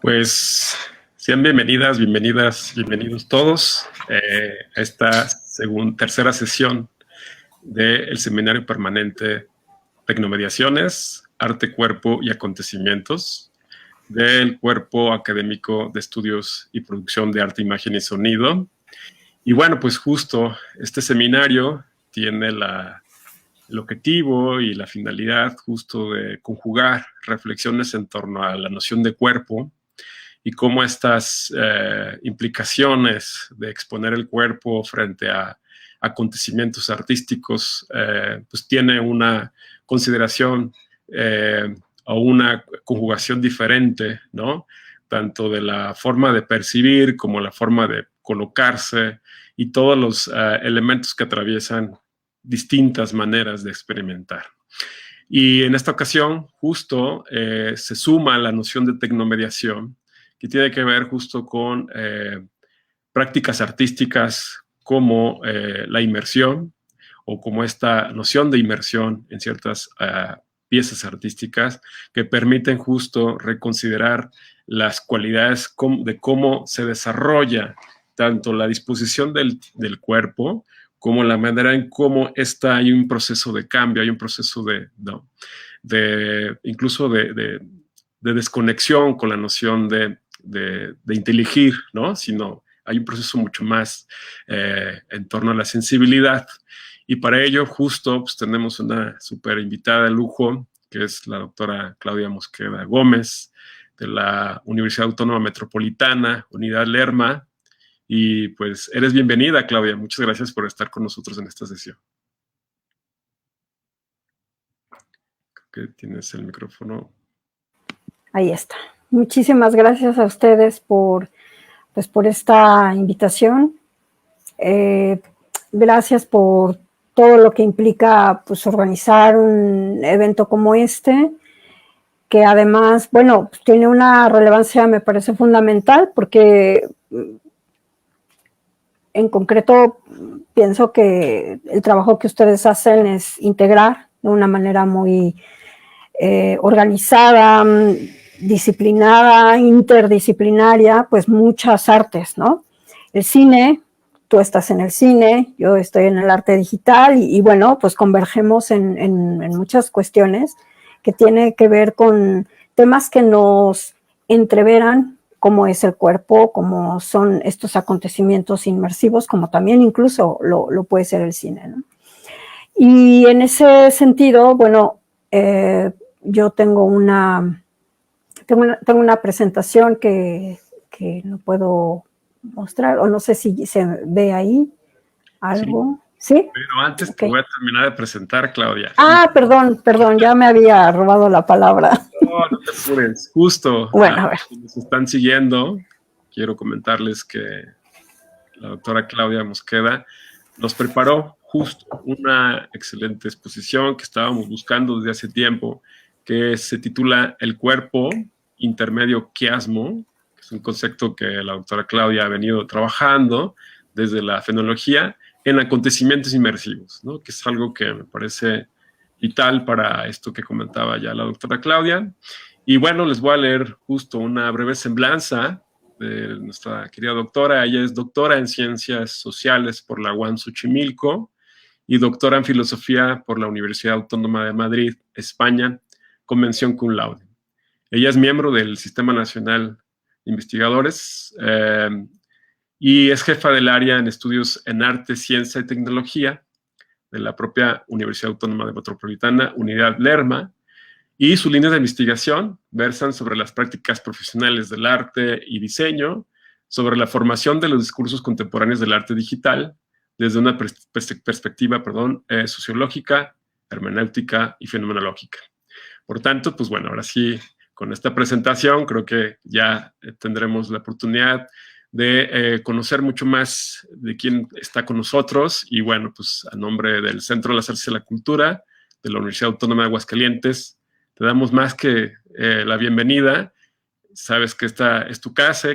Pues sean bienvenidas, bienvenidos todos a esta tercera sesión del Seminario Permanente Tecnomediaciones, Arte, Cuerpo y Acontecimientos del Cuerpo Académico de Estudios y Producción de Arte, Imagen y Sonido. Y bueno, pues justo este seminario tiene el objetivo y la finalidad justo de conjugar reflexiones en torno a la noción de cuerpo y cómo estas implicaciones de exponer el cuerpo frente a acontecimientos artísticos pues tiene una consideración o una conjugación diferente, ¿no? Tanto de la forma de percibir como la forma de colocarse y todos los elementos que atraviesan distintas maneras de experimentar. Y en esta ocasión justo se suma la noción de tecnomediación, que tiene que ver justo con prácticas artísticas como la inmersión o como esta noción de inmersión en ciertas piezas artísticas que permiten justo reconsiderar las cualidades de cómo se desarrolla tanto la disposición del cuerpo como la manera en cómo hay un proceso de cambio, hay un proceso incluso de desconexión con la noción de inteligir, ¿no? Sino hay un proceso mucho más en torno a la sensibilidad. Y para ello, justo, pues, tenemos una súper invitada de lujo, que es la doctora Claudia Mosqueda Gómez, de la Universidad Autónoma Metropolitana, Unidad Lerma. Y pues eres bienvenida, Claudia. Muchas gracias por estar con nosotros en esta sesión. Creo que tienes el micrófono. Ahí está. Muchísimas gracias a ustedes por esta invitación. Gracias por todo lo que implica pues, organizar un evento como este, que además, bueno, tiene una relevancia, me parece fundamental, porque en concreto pienso que el trabajo que ustedes hacen es integrar de una manera muy organizada, disciplinada, interdisciplinaria, pues muchas artes, ¿no? El cine, tú estás en el cine, yo estoy en el arte digital y bueno, pues convergemos en muchas cuestiones que tiene que ver con temas que nos entreveran cómo es el cuerpo, cómo son estos acontecimientos inmersivos, como también incluso lo puede ser el cine, ¿no? Y en ese sentido, bueno, yo tengo una presentación que no puedo mostrar, o no sé si se ve ahí algo. ¿Sí? Pero antes te voy a terminar de presentar, Claudia. Ah, perdón, ya me había robado la palabra. No te apures. Justo, bueno, a ver. Si nos están siguiendo, quiero comentarles que la doctora Claudia Mosqueda nos preparó justo una excelente exposición que estábamos buscando desde hace tiempo, que se titula El cuerpo intermedio quiasmo, que es un concepto que la doctora Claudia ha venido trabajando desde la fenología en acontecimientos inmersivos, ¿no? Que es algo que me parece vital para esto que comentaba ya la doctora Claudia. Y bueno, les voy a leer justo una breve semblanza de nuestra querida doctora. Ella es doctora en Ciencias Sociales por la UAM Xochimilco y doctora en Filosofía por la Universidad Autónoma de Madrid, España, con mención cum laude. Ella es miembro del Sistema Nacional de Investigadores y es jefa del área en estudios en arte, ciencia y tecnología de la propia Universidad Autónoma de Metropolitana, Unidad Lerma, y sus líneas de investigación versan sobre las prácticas profesionales del arte y diseño, sobre la formación de los discursos contemporáneos del arte digital, desde una perspectiva sociológica, hermenéutica y fenomenológica. Por tanto, pues bueno, ahora sí, con esta presentación creo que ya tendremos la oportunidad de conocer mucho más de quién está con nosotros. Y bueno, pues a nombre del Centro de las Artes y la Cultura de la Universidad Autónoma de Aguascalientes, te damos más que la bienvenida. Sabes que esta es tu casa.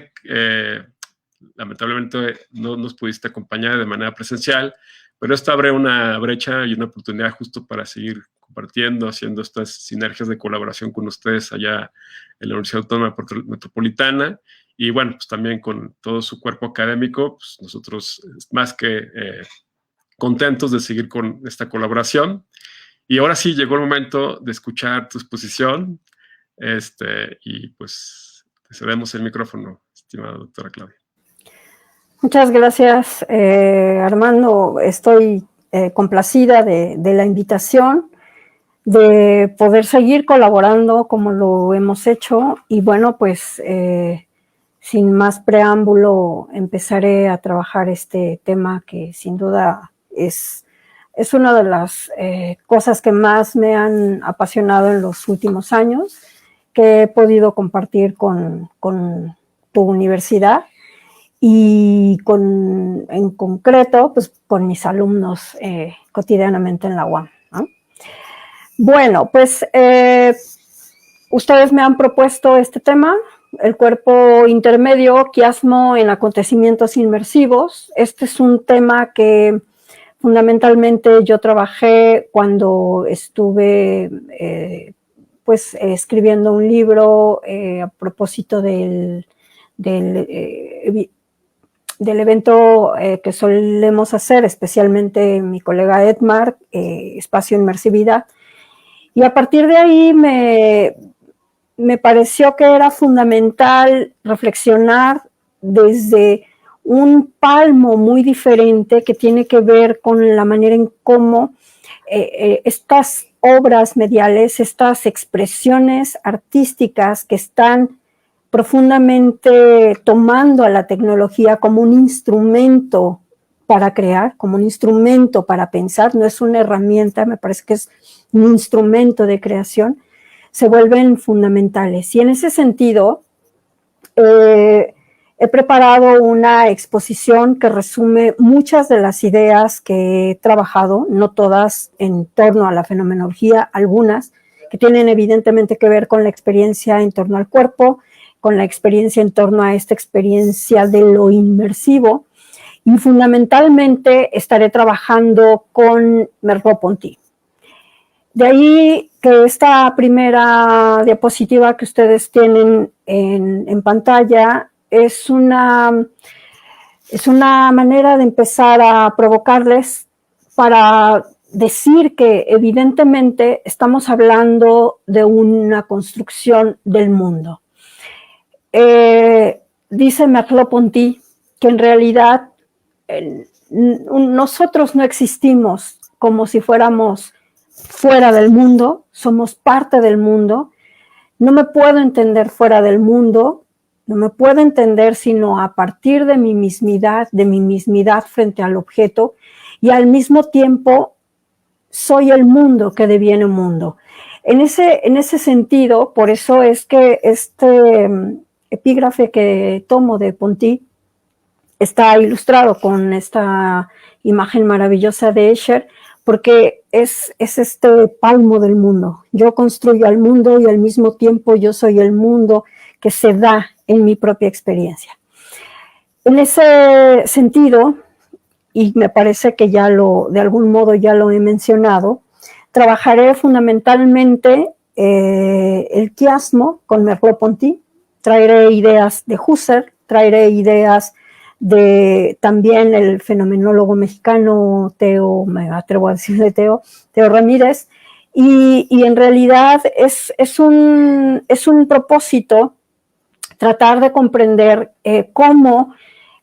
Lamentablemente no nos pudiste acompañar de manera presencial, pero esto abre una brecha y una oportunidad justo para seguir compartiendo, haciendo estas sinergias de colaboración con ustedes allá en la Universidad Autónoma Metropolitana. Y bueno, pues también con todo su cuerpo académico, pues nosotros más que contentos de seguir con esta colaboración. Y ahora sí, llegó el momento de escuchar tu exposición. Y pues te cedemos el micrófono, estimada doctora Claudia. Muchas gracias, Armando. Estoy complacida de la invitación, de poder seguir colaborando como lo hemos hecho. Y bueno, pues sin más preámbulo, empezaré a trabajar este tema que sin duda es una de las cosas que más me han apasionado en los últimos años, que he podido compartir con tu universidad y en concreto pues, con mis alumnos cotidianamente en la UAM, ¿no? Bueno, pues ustedes me han propuesto este tema, el cuerpo intermedio, quiasmo en acontecimientos inmersivos. Este es un tema que fundamentalmente yo trabajé cuando estuve pues escribiendo un libro a propósito del evento que solemos hacer, especialmente mi colega Edmar, Espacio Inmersividad. Y a partir de ahí me pareció que era fundamental reflexionar desde un palmo muy diferente que tiene que ver con la manera en cómo estas obras mediales, estas expresiones artísticas que están profundamente tomando a la tecnología como un instrumento para crear, como un instrumento para pensar, no es una herramienta, me parece que es un instrumento de creación, se vuelven fundamentales. Y en ese sentido, he preparado una exposición que resume muchas de las ideas que he trabajado, no todas en torno a la fenomenología, algunas que tienen evidentemente que ver con la experiencia en torno al cuerpo, con la experiencia en torno a esta experiencia de lo inmersivo, y fundamentalmente estaré trabajando con Merleau-Ponty. De ahí que esta primera diapositiva que ustedes tienen en pantalla es una manera de empezar a provocarles para decir que evidentemente estamos hablando de una construcción del mundo. Dice Merleau-Ponty que en realidad nosotros no existimos como si fuéramos fuera del mundo, somos parte del mundo. No me puedo entender fuera del mundo, no me puedo entender sino a partir de mi mismidad frente al objeto, y al mismo tiempo soy el mundo que deviene mundo. En ese sentido, por eso es que este epígrafe que tomo de Ponty está ilustrado con esta imagen maravillosa de Escher, porque es este palmo del mundo. Yo construyo al mundo y al mismo tiempo yo soy el mundo que se da en mi propia experiencia. En ese sentido, y me parece que ya de algún modo ya lo he mencionado, trabajaré fundamentalmente el quiasmo con Merleau-Ponty, traeré ideas de Husserl, traeré ideas también el fenomenólogo mexicano me atrevo a decirle Teo Ramírez, y en realidad es un propósito tratar de comprender cómo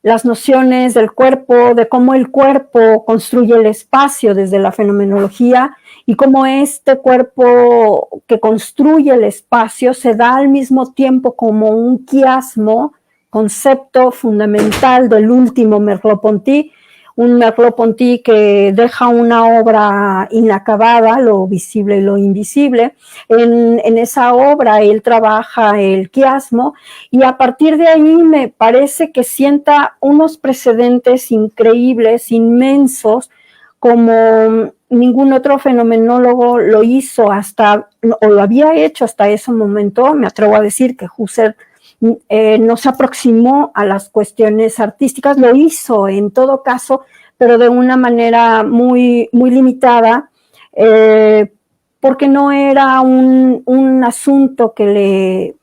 las nociones del cuerpo, de cómo el cuerpo construye el espacio desde la fenomenología y cómo este cuerpo que construye el espacio se da al mismo tiempo como un quiasmo, concepto fundamental del último Merleau-Ponty, un Merleau-Ponty que deja una obra inacabada, lo visible y lo invisible. En esa obra él trabaja el quiasmo y a partir de ahí me parece que sienta unos precedentes increíbles, inmensos, como ningún otro fenomenólogo lo hizo o lo había hecho hasta ese momento. Me atrevo a decir que Husserl no se aproximó a las cuestiones artísticas, lo hizo en todo caso, pero de una manera muy, muy limitada, porque no era un asunto que le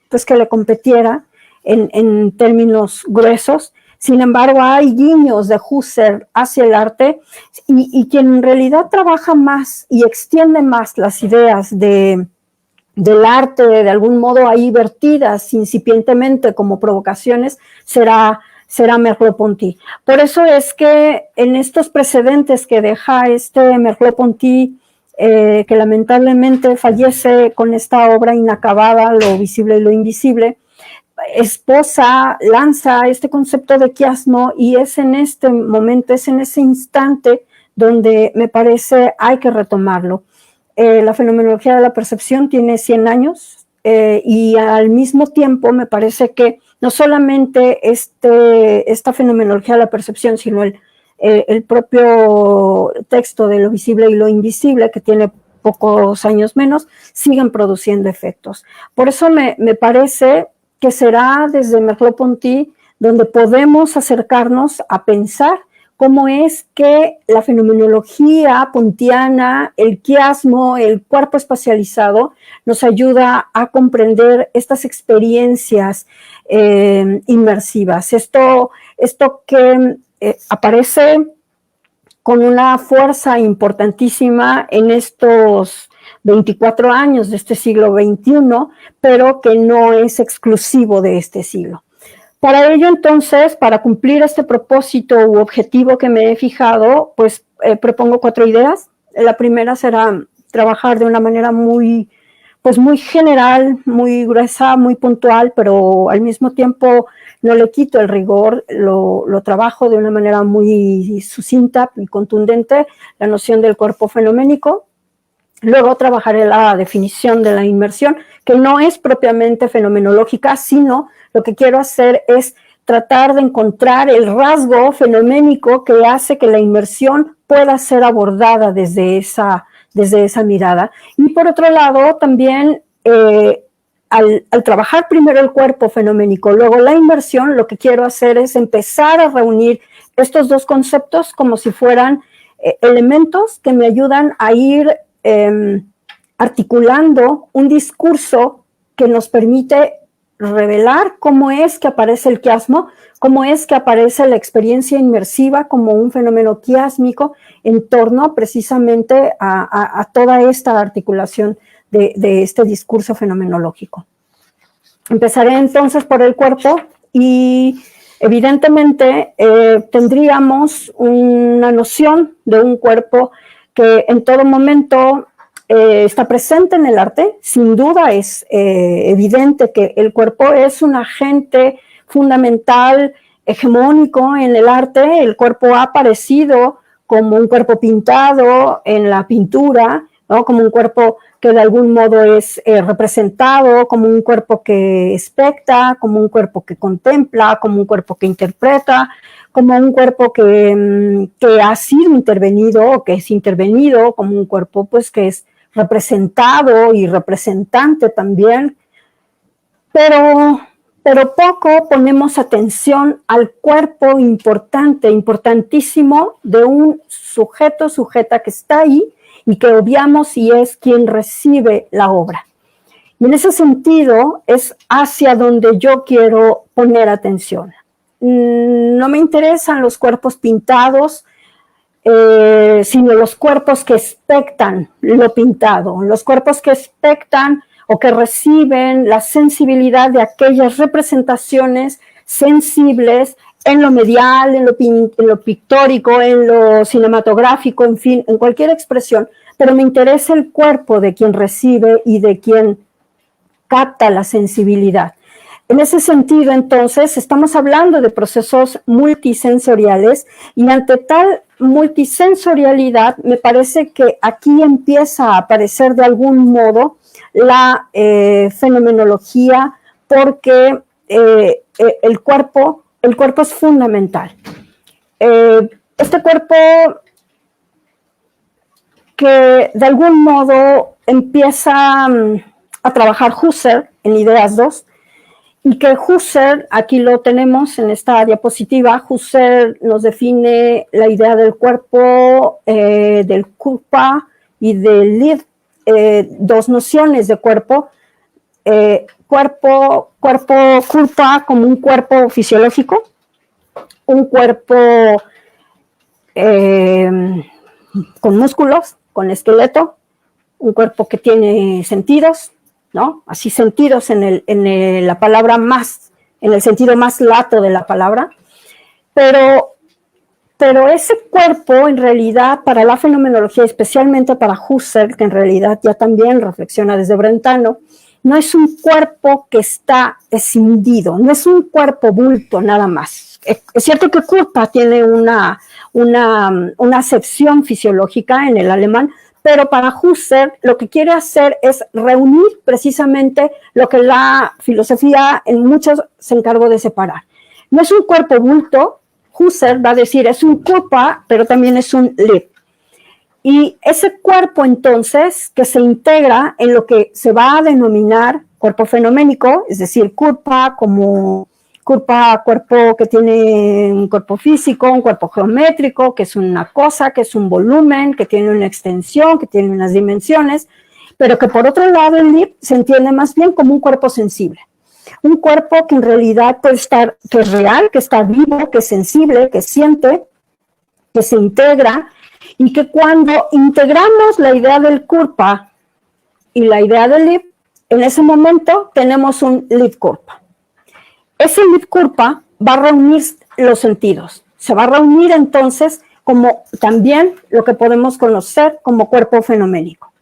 competiera en términos gruesos. Sin embargo, hay guiños de Husserl hacia el arte y quien en realidad trabaja más y extiende más las ideas del arte, de algún modo ahí vertidas incipientemente como provocaciones, será Merleau-Ponty. Por eso es que en estos precedentes que deja este Merleau-Ponty, que lamentablemente fallece con esta obra inacabada, Lo visible y lo invisible, lanza este concepto de quiasmo y es en este momento, es en ese instante donde me parece hay que retomarlo. La fenomenología de la percepción tiene 100 años y al mismo tiempo me parece que no solamente esta fenomenología de la percepción, sino el propio texto de Lo visible y lo invisible, que tiene pocos años menos, siguen produciendo efectos. Por eso me parece que será desde Merleau-Ponty donde podemos acercarnos a pensar cómo es que la fenomenología pontiana, el quiasmo, el cuerpo espacializado, nos ayuda a comprender estas experiencias inmersivas. Esto que aparece con una fuerza importantísima en estos 24 años de este siglo XXI, pero que no es exclusivo de este siglo. Para ello, entonces, para cumplir este propósito u objetivo que me he fijado, pues propongo 4 ideas. La primera será trabajar de una manera muy general, muy gruesa, muy puntual, pero al mismo tiempo no le quito el rigor, lo trabajo de una manera muy sucinta y contundente, la noción del cuerpo fenoménico. Luego trabajaré la definición de la inmersión, que no es propiamente fenomenológica, sino lo que quiero hacer es tratar de encontrar el rasgo fenoménico que hace que la inmersión pueda ser abordada desde esa mirada. Y por otro lado, también al trabajar primero el cuerpo fenoménico, luego la inmersión, lo que quiero hacer es empezar a reunir estos dos conceptos como si fueran elementos que me ayudan a ir articulando un discurso que nos permite revelar cómo es que aparece el quiasmo, cómo es que aparece la experiencia inmersiva como un fenómeno quiásmico en torno precisamente a toda esta articulación de este discurso fenomenológico. Empezaré entonces por el cuerpo y evidentemente tendríamos una noción de un cuerpo que en todo momento está presente en el arte. Sin duda es evidente que el cuerpo es un agente fundamental, hegemónico en el arte. El cuerpo ha aparecido como un cuerpo pintado en la pintura, ¿no? Como un cuerpo que de algún modo es representado, como un cuerpo que expecta, como un cuerpo que contempla, como un cuerpo que interpreta, como un cuerpo que ha sido intervenido o que es intervenido, como un cuerpo pues que es representado y representante también, pero poco ponemos atención al cuerpo importantísimo de un sujeta que está ahí y que obviamos y es quien recibe la obra. Y en ese sentido es hacia donde yo quiero poner atención. no me interesan los cuerpos pintados, sino los cuerpos que expectan lo pintado, los cuerpos que expectan o que reciben la sensibilidad de aquellas representaciones sensibles en lo medial, en lo pictórico, en lo cinematográfico, en fin, en cualquier expresión, pero me interesa el cuerpo de quien recibe y de quien capta la sensibilidad. En ese sentido, entonces, estamos hablando de procesos multisensoriales y ante tal multisensorialidad, me parece que aquí empieza a aparecer de algún modo la fenomenología, porque el cuerpo es fundamental. Este cuerpo que de algún modo empieza a trabajar Husserl en Ideas 2, y que Husserl, aquí lo tenemos en esta diapositiva, Husserl nos define la idea del cuerpo, del Körper y del Lied, dos nociones de cuerpo, Körper como un cuerpo fisiológico, un cuerpo con músculos, con esqueleto, un cuerpo que tiene sentidos, ¿no? Así sentidos en la palabra más, en el sentido más lato de la palabra, pero ese cuerpo en realidad para la fenomenología, especialmente para Husserl, que en realidad ya también reflexiona desde Brentano, no es un cuerpo que está escindido, no es un cuerpo bulto nada más. Es cierto que Körper tiene una acepción fisiológica en el alemán, pero para Husserl lo que quiere hacer es reunir precisamente lo que la filosofía en muchos se encargó de separar. No es un cuerpo bulto, Husserl va a decir es un Körper, pero también es un Lied. Y ese cuerpo entonces que se integra en lo que se va a denominar cuerpo fenoménico, es decir, Körper como cuerpo que tiene un cuerpo físico, un cuerpo geométrico, que es una cosa, que es un volumen, que tiene una extensión, que tiene unas dimensiones, pero que por otro lado el Lied se entiende más bien como un cuerpo sensible. Un cuerpo que en realidad puede estar, que es real, que está vivo, que es sensible, que siente, que se integra, y que cuando integramos la idea del Körper y la idea del Lied, en ese momento tenemos un Lied-Körper. Ese Lied-Körper va a reunir los sentidos, se va a reunir entonces como también lo que podemos conocer como cuerpo fenoménico.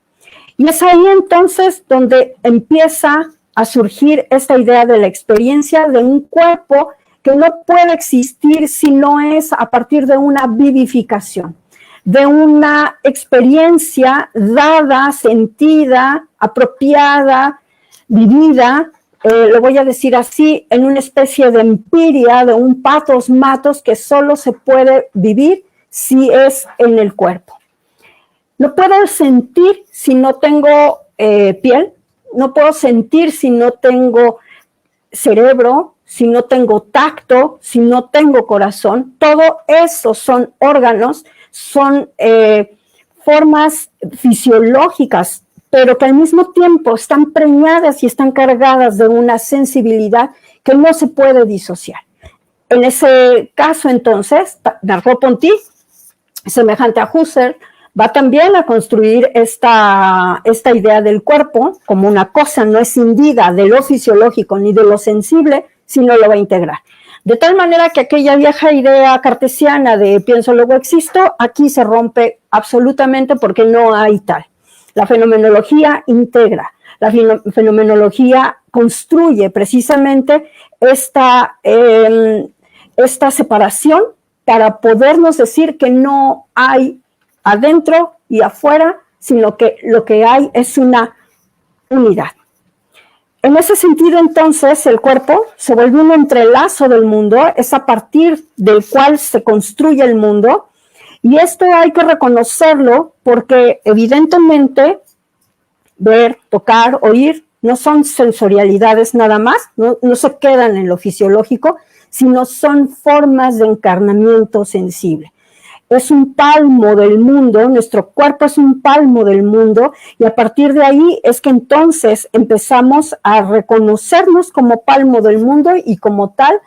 Y es ahí entonces donde empieza a surgir esta idea de la experiencia de un cuerpo que no puede existir si no es a partir de una vivificación, de una experiencia dada, sentida, apropiada, vivida, lo voy a decir así, en una especie de empiria, de un pathos matos que solo se puede vivir si es en el cuerpo. No puedo sentir si no tengo piel, no puedo sentir si no tengo cerebro, si no tengo tacto, si no tengo corazón. Todo eso son órganos, son formas fisiológicas, pero que al mismo tiempo están preñadas y están cargadas de una sensibilidad que no se puede disociar. En ese caso, entonces, Merleau-Ponty, semejante a Husserl, va también a construir esta idea del cuerpo como una cosa no escindida de lo fisiológico ni de lo sensible, sino lo va a integrar. De tal manera que aquella vieja idea cartesiana de pienso luego existo, aquí se rompe absolutamente porque no hay tal. La fenomenología integra, la fenomenología construye precisamente esta separación para podernos decir que no hay adentro y afuera, sino que lo que hay es una unidad. En ese sentido, entonces, el cuerpo se vuelve un entrelazo del mundo, es a partir del cual se construye el mundo, y esto hay que reconocerlo porque evidentemente ver, tocar, oír no son sensorialidades nada más, no se quedan en lo fisiológico, sino son formas de encarnamiento sensible. Es un palmo del mundo, nuestro cuerpo es un palmo del mundo, y a partir de ahí es que entonces empezamos a reconocernos como palmo del mundo y como tal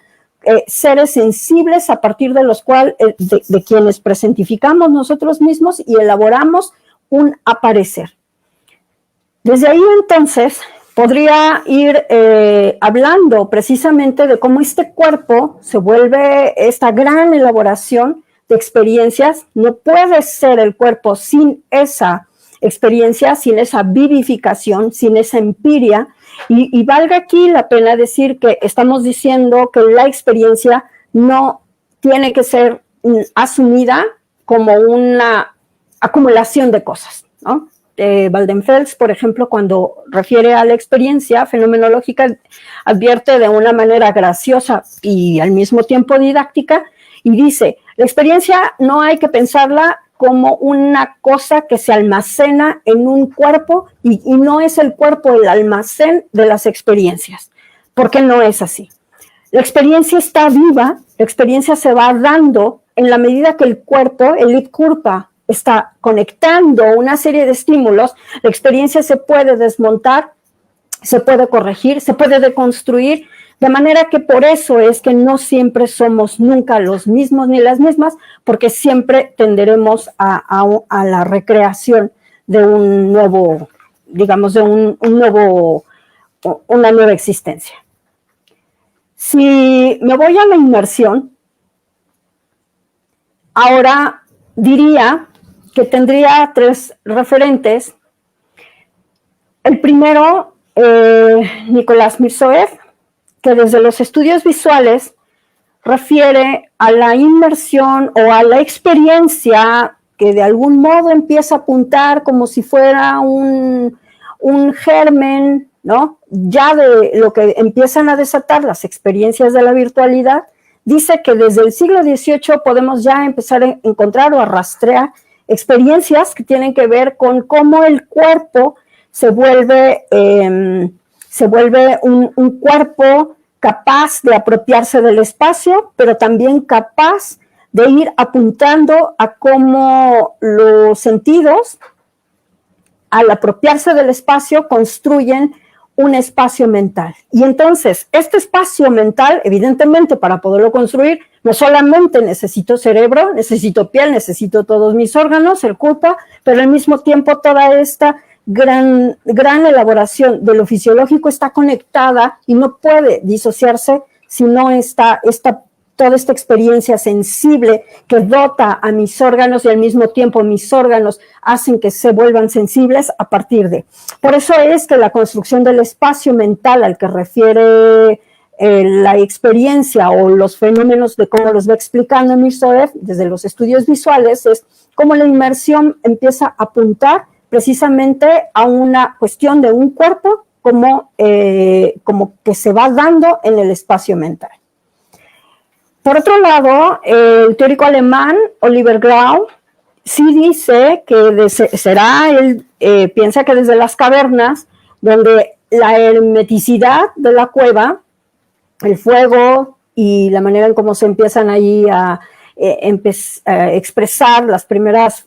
seres sensibles a partir de los cuales, de quienes presentificamos nosotros mismos y elaboramos un aparecer. Desde ahí entonces podría ir hablando precisamente de cómo este cuerpo se vuelve esta gran elaboración de experiencias. No puede ser el cuerpo sin esa experiencia, sin esa vivificación, sin esa empiria. Y valga aquí la pena decir que estamos diciendo que la experiencia no tiene que ser asumida como una acumulación de cosas, ¿no? Waldenfels, por ejemplo, cuando refiere a la experiencia fenomenológica, advierte de una manera graciosa y al mismo tiempo didáctica, y dice, la experiencia no hay que pensarla como una cosa que se almacena en un cuerpo y no es el cuerpo el almacén de las experiencias, porque no es así. La experiencia está viva, la experiencia se va dando en la medida que el cuerpo, el id curpa, está conectando una serie de estímulos. La experiencia se puede desmontar, se puede corregir, se puede deconstruir, de manera que por eso es que no siempre somos nunca los mismos ni las mismas, porque siempre tenderemos a la recreación de un nuevo, digamos, de una nueva existencia. Si me voy a la inmersión, ahora diría que tendría tres referentes. El primero, Nicolás Mirzoeff, que desde los estudios visuales refiere a la inmersión o a la experiencia que de algún modo empieza a apuntar como si fuera un germen, ¿no? Ya de lo que empiezan a desatar las experiencias de la virtualidad. Dice que desde el siglo XVIII podemos ya empezar a encontrar o a rastrear experiencias que tienen que ver con cómo el cuerpo se vuelve un cuerpo capaz de apropiarse del espacio, pero también capaz de ir apuntando a cómo los sentidos, al apropiarse del espacio, construyen un espacio mental. Y entonces, este espacio mental, evidentemente, para poderlo construir, no solamente necesito cerebro, necesito piel, necesito todos mis órganos, el cuerpo, pero al mismo tiempo toda esta gran elaboración de lo fisiológico está conectada y no puede disociarse si no está toda esta experiencia sensible que dota a mis órganos y al mismo tiempo mis órganos hacen que se vuelvan sensibles a partir de. Por eso es que la construcción del espacio mental al que refiere la experiencia o los fenómenos de cómo los va explicando Mirzoeff desde los estudios visuales es cómo la inmersión empieza a apuntar precisamente a una cuestión de un cuerpo como que se va dando en el espacio mental. Por otro lado, el teórico alemán Oliver Grau sí dice que él piensa que desde las cavernas, donde la hermeticidad de la cueva, el fuego y la manera en cómo se empiezan ahí a expresar las primeras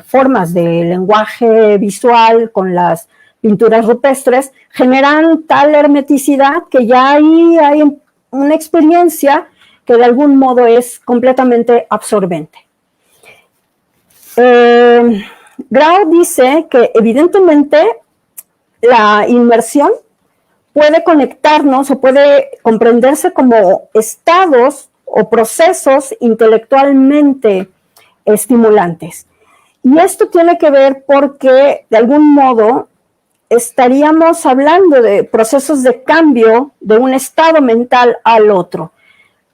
formas de lenguaje visual con las pinturas rupestres, generan tal hermeticidad que ya ahí hay una experiencia que de algún modo es completamente absorbente. Grau dice que evidentemente la inmersión puede conectarnos o puede comprenderse como estados o procesos intelectualmente estimulantes. Y esto tiene que ver porque de algún modo estaríamos hablando de procesos de cambio de un estado mental al otro.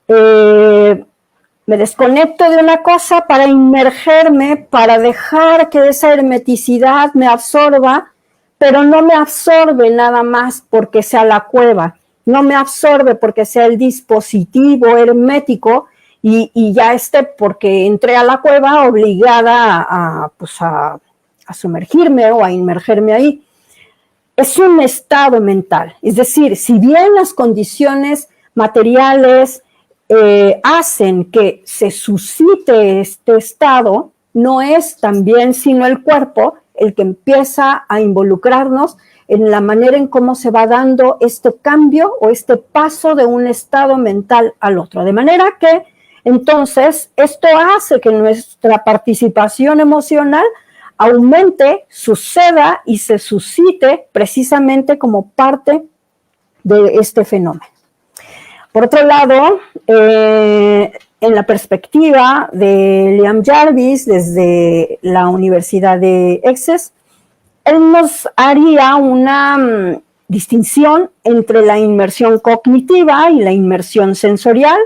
Me desconecto de una cosa para inmergerme, para dejar que esa hermeticidad me absorba, pero no me absorbe nada más porque sea la cueva, no me absorbe porque sea el dispositivo hermético y ya esté porque entré a la cueva obligada a sumergirme o a inmergerme ahí. Es un estado mental, es decir, si bien las condiciones materiales hacen que se suscite este estado, no es también sino el cuerpo el que empieza a involucrarnos en la manera en cómo se va dando este cambio o este paso de un estado mental al otro. De manera que, entonces, esto hace que nuestra participación emocional aumente, suceda y se suscite precisamente como parte de este fenómeno. Por otro lado, en la perspectiva de Liam Jarvis desde la Universidad de Essex, él nos haría una distinción entre la inmersión cognitiva y la inmersión sensorial.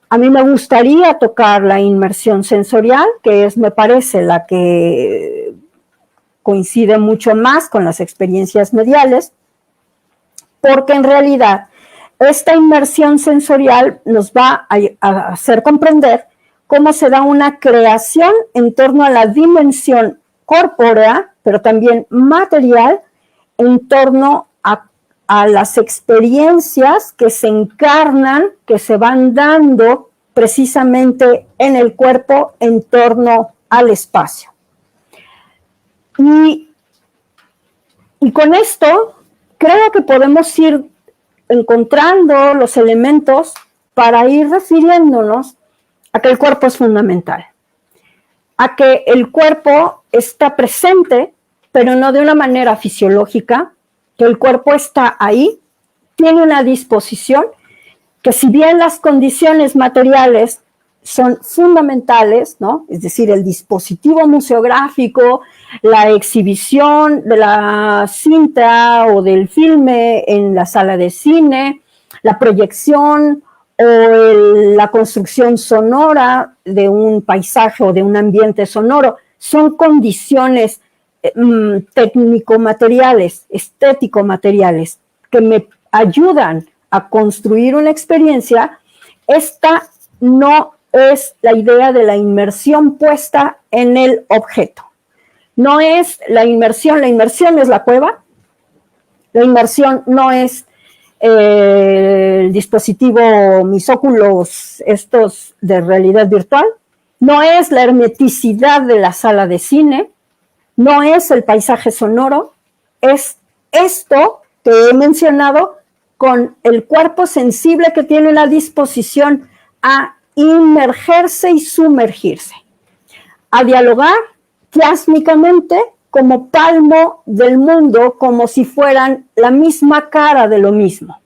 A mí me gustaría tocar la inmersión sensorial, que es, me parece, la que coincide mucho más con las experiencias mediales, porque en realidad esta inmersión sensorial nos va a hacer comprender cómo se da una creación en torno a la dimensión corpórea, pero también material, en torno a las experiencias que se encarnan, que se van dando precisamente en el cuerpo en torno al espacio. Y con esto creo que podemos ir encontrando los elementos para ir refiriéndonos a que el cuerpo es fundamental, a que el cuerpo está presente, pero no de una manera fisiológica, que el cuerpo está ahí, tiene una disposición, que si bien las condiciones materiales son fundamentales, ¿no? Es decir, el dispositivo museográfico, la exhibición de la cinta o del filme en la sala de cine, la proyección o la construcción sonora de un paisaje o de un ambiente sonoro, son condiciones técnico-materiales, estético-materiales, que me ayudan a construir una experiencia. Esta no es la idea de la inmersión puesta en el objeto. No es la inmersión es la cueva, la inmersión no es el dispositivo, mis óculos estos de realidad virtual, no es la hermeticidad de la sala de cine, no es el paisaje sonoro, es esto que he mencionado con el cuerpo sensible que tiene la disposición a inmergerse y sumergirse, a dialogar plásmicamente como palmo del mundo, como si fueran la misma cara de lo mismo.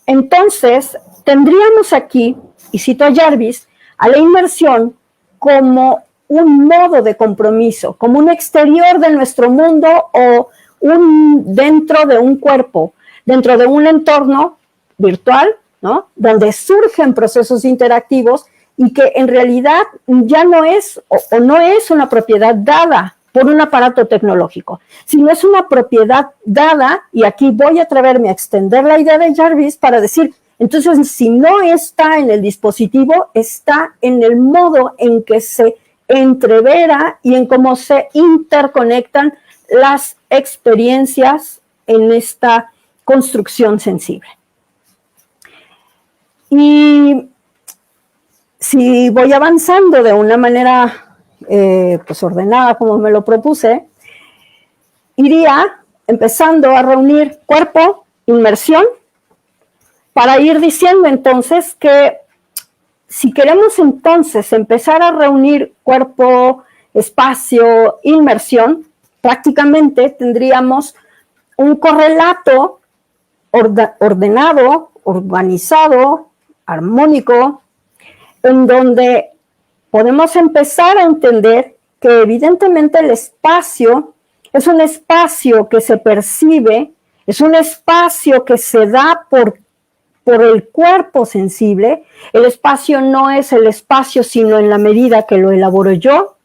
Entonces, tendríamos aquí, y cito a Jarvis, a la inmersión como un modo de compromiso, como un exterior de nuestro mundo o un dentro de un cuerpo, dentro de un entorno virtual, ¿no? Donde surgen procesos interactivos y que en realidad ya no es o no es una propiedad dada por un aparato tecnológico, sino es una propiedad dada, y aquí voy a atreverme a extender la idea de Jarvis para decir, entonces si no está en el dispositivo, está en el modo en que se entrevera y en cómo se interconectan las experiencias en esta construcción sensible. Y si voy avanzando de una manera pues ordenada como me lo propuse, iría empezando a reunir cuerpo, inmersión, para ir diciendo entonces que si queremos entonces empezar a reunir cuerpo, espacio, inmersión, prácticamente tendríamos un correlato ordenado, organizado, armónico, en donde podemos empezar a entender que evidentemente el espacio es un espacio que se percibe, es un espacio que se da por el cuerpo sensible. El espacio no es el espacio sino en la medida que lo elaboro yo.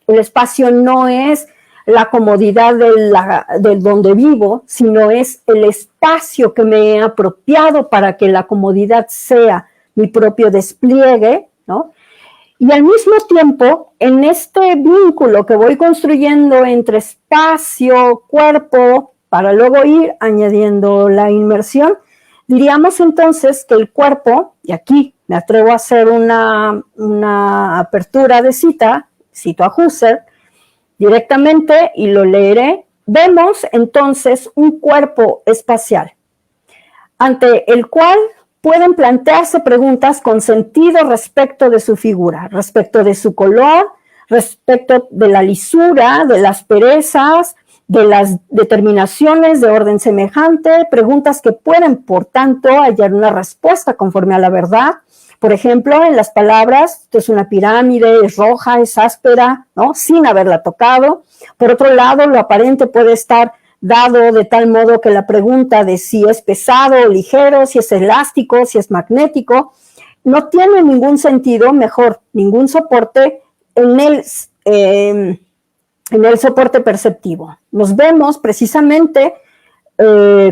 El espacio no es la comodidad de donde vivo, sino es el espacio que me he apropiado para que la comodidad sea mi propio despliegue, ¿no? Y al mismo tiempo, en este vínculo que voy construyendo entre espacio, cuerpo, para luego ir añadiendo la inmersión, diríamos entonces que el cuerpo, y aquí me atrevo a hacer una apertura de cita, cito a Husserl directamente y lo leeré vemos entonces un cuerpo espacial, ante el cual pueden plantearse preguntas con sentido respecto de su figura, respecto de su color, respecto de la lisura, de las asperezas, de las determinaciones de orden semejante, preguntas que pueden, por tanto, hallar una respuesta conforme a la verdad. Por ejemplo, en las palabras, esto es una pirámide, es roja, es áspera, ¿no? Sin haberla tocado. Por otro lado, lo aparente puede estar dado de tal modo que la pregunta de si es pesado o ligero, si es elástico, si es magnético, no tiene ningún sentido, mejor, ningún soporte en el soporte perceptivo. Nos vemos precisamente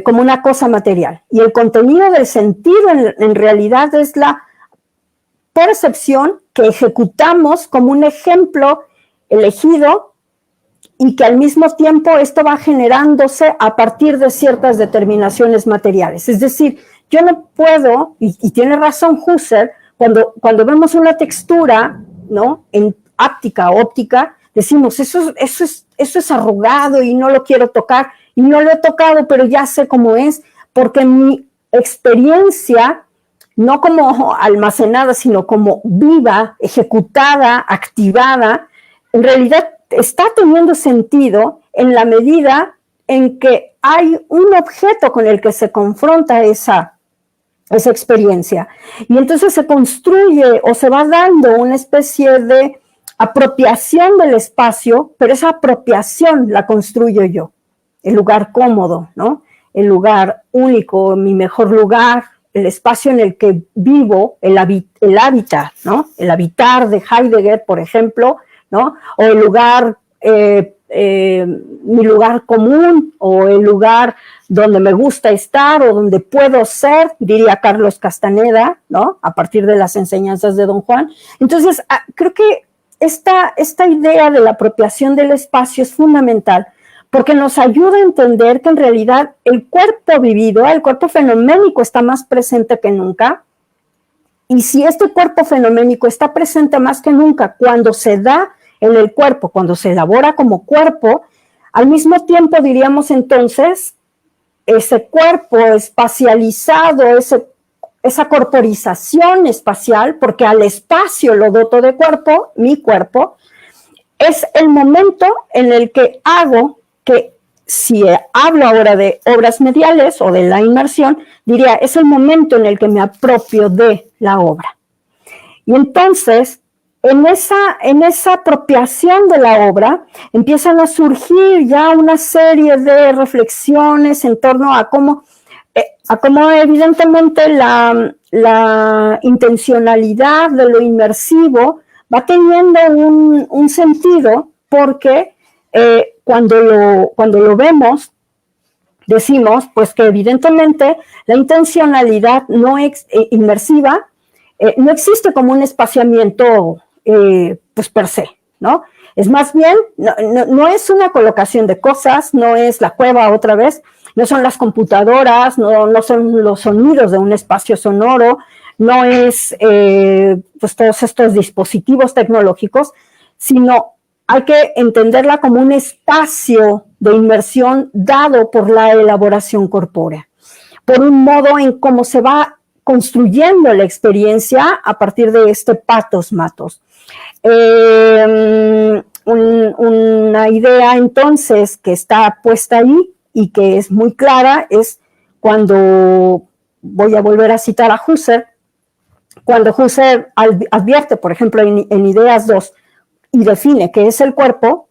como una cosa material. Y el contenido del sentido en realidad es la percepción que ejecutamos como un ejemplo elegido y que al mismo tiempo esto va generándose a partir de ciertas determinaciones materiales. Es decir, yo no puedo, y tiene razón Husserl, cuando vemos una textura, ¿no?, en óptica, decimos, eso es arrugado y no lo quiero tocar, y no lo he tocado, pero ya sé cómo es, porque mi experiencia, no como almacenada, sino como viva, ejecutada, activada, en realidad está teniendo sentido en la medida en que hay un objeto con el que se confronta esa experiencia. Y entonces se construye o se va dando una especie de apropiación del espacio, pero esa apropiación la construyo yo, el lugar cómodo, ¿no? El lugar único, mi mejor lugar, el espacio en el que vivo, el hábitat, ¿no? El habitar de Heidegger, por ejemplo, ¿no? O el lugar, mi lugar común, o el lugar donde me gusta estar, o donde puedo ser, diría Carlos Castaneda, ¿no? A partir de las enseñanzas de Don Juan. Entonces, creo que esta idea de la apropiación del espacio es fundamental, porque nos ayuda a entender que en realidad el cuerpo vivido, el cuerpo fenoménico está más presente que nunca, y si este cuerpo fenoménico está presente más que nunca cuando se da en el cuerpo, cuando se elabora como cuerpo, al mismo tiempo diríamos entonces, ese cuerpo espacializado, esa corporización espacial, porque al espacio lo doto de cuerpo, mi cuerpo, es el momento en el que hago que, si hablo ahora de obras mediales o de la inmersión, diría, es el momento en el que me apropio de la obra. Y entonces, en esa apropiación de la obra, empiezan a surgir ya una serie de reflexiones en torno a cómo evidentemente la intencionalidad de lo inmersivo va teniendo un sentido, porque cuando lo vemos, decimos pues que evidentemente la intencionalidad no inmersiva no existe como un espaciamiento pues per se, ¿no? Es más bien, no es una colocación de cosas, no es la cueva otra vez, no son las computadoras, no son los sonidos de un espacio sonoro, no es pues todos estos dispositivos tecnológicos, sino hay que entenderla como un espacio de inmersión dado por la elaboración corpórea, por un modo en cómo se va construyendo la experiencia a partir de este pathos matos. Una idea entonces que está puesta ahí y que es muy clara es cuando, voy a volver a citar a Husserl, cuando Husserl advierte, por ejemplo, en Ideas 2, y define qué es el cuerpo,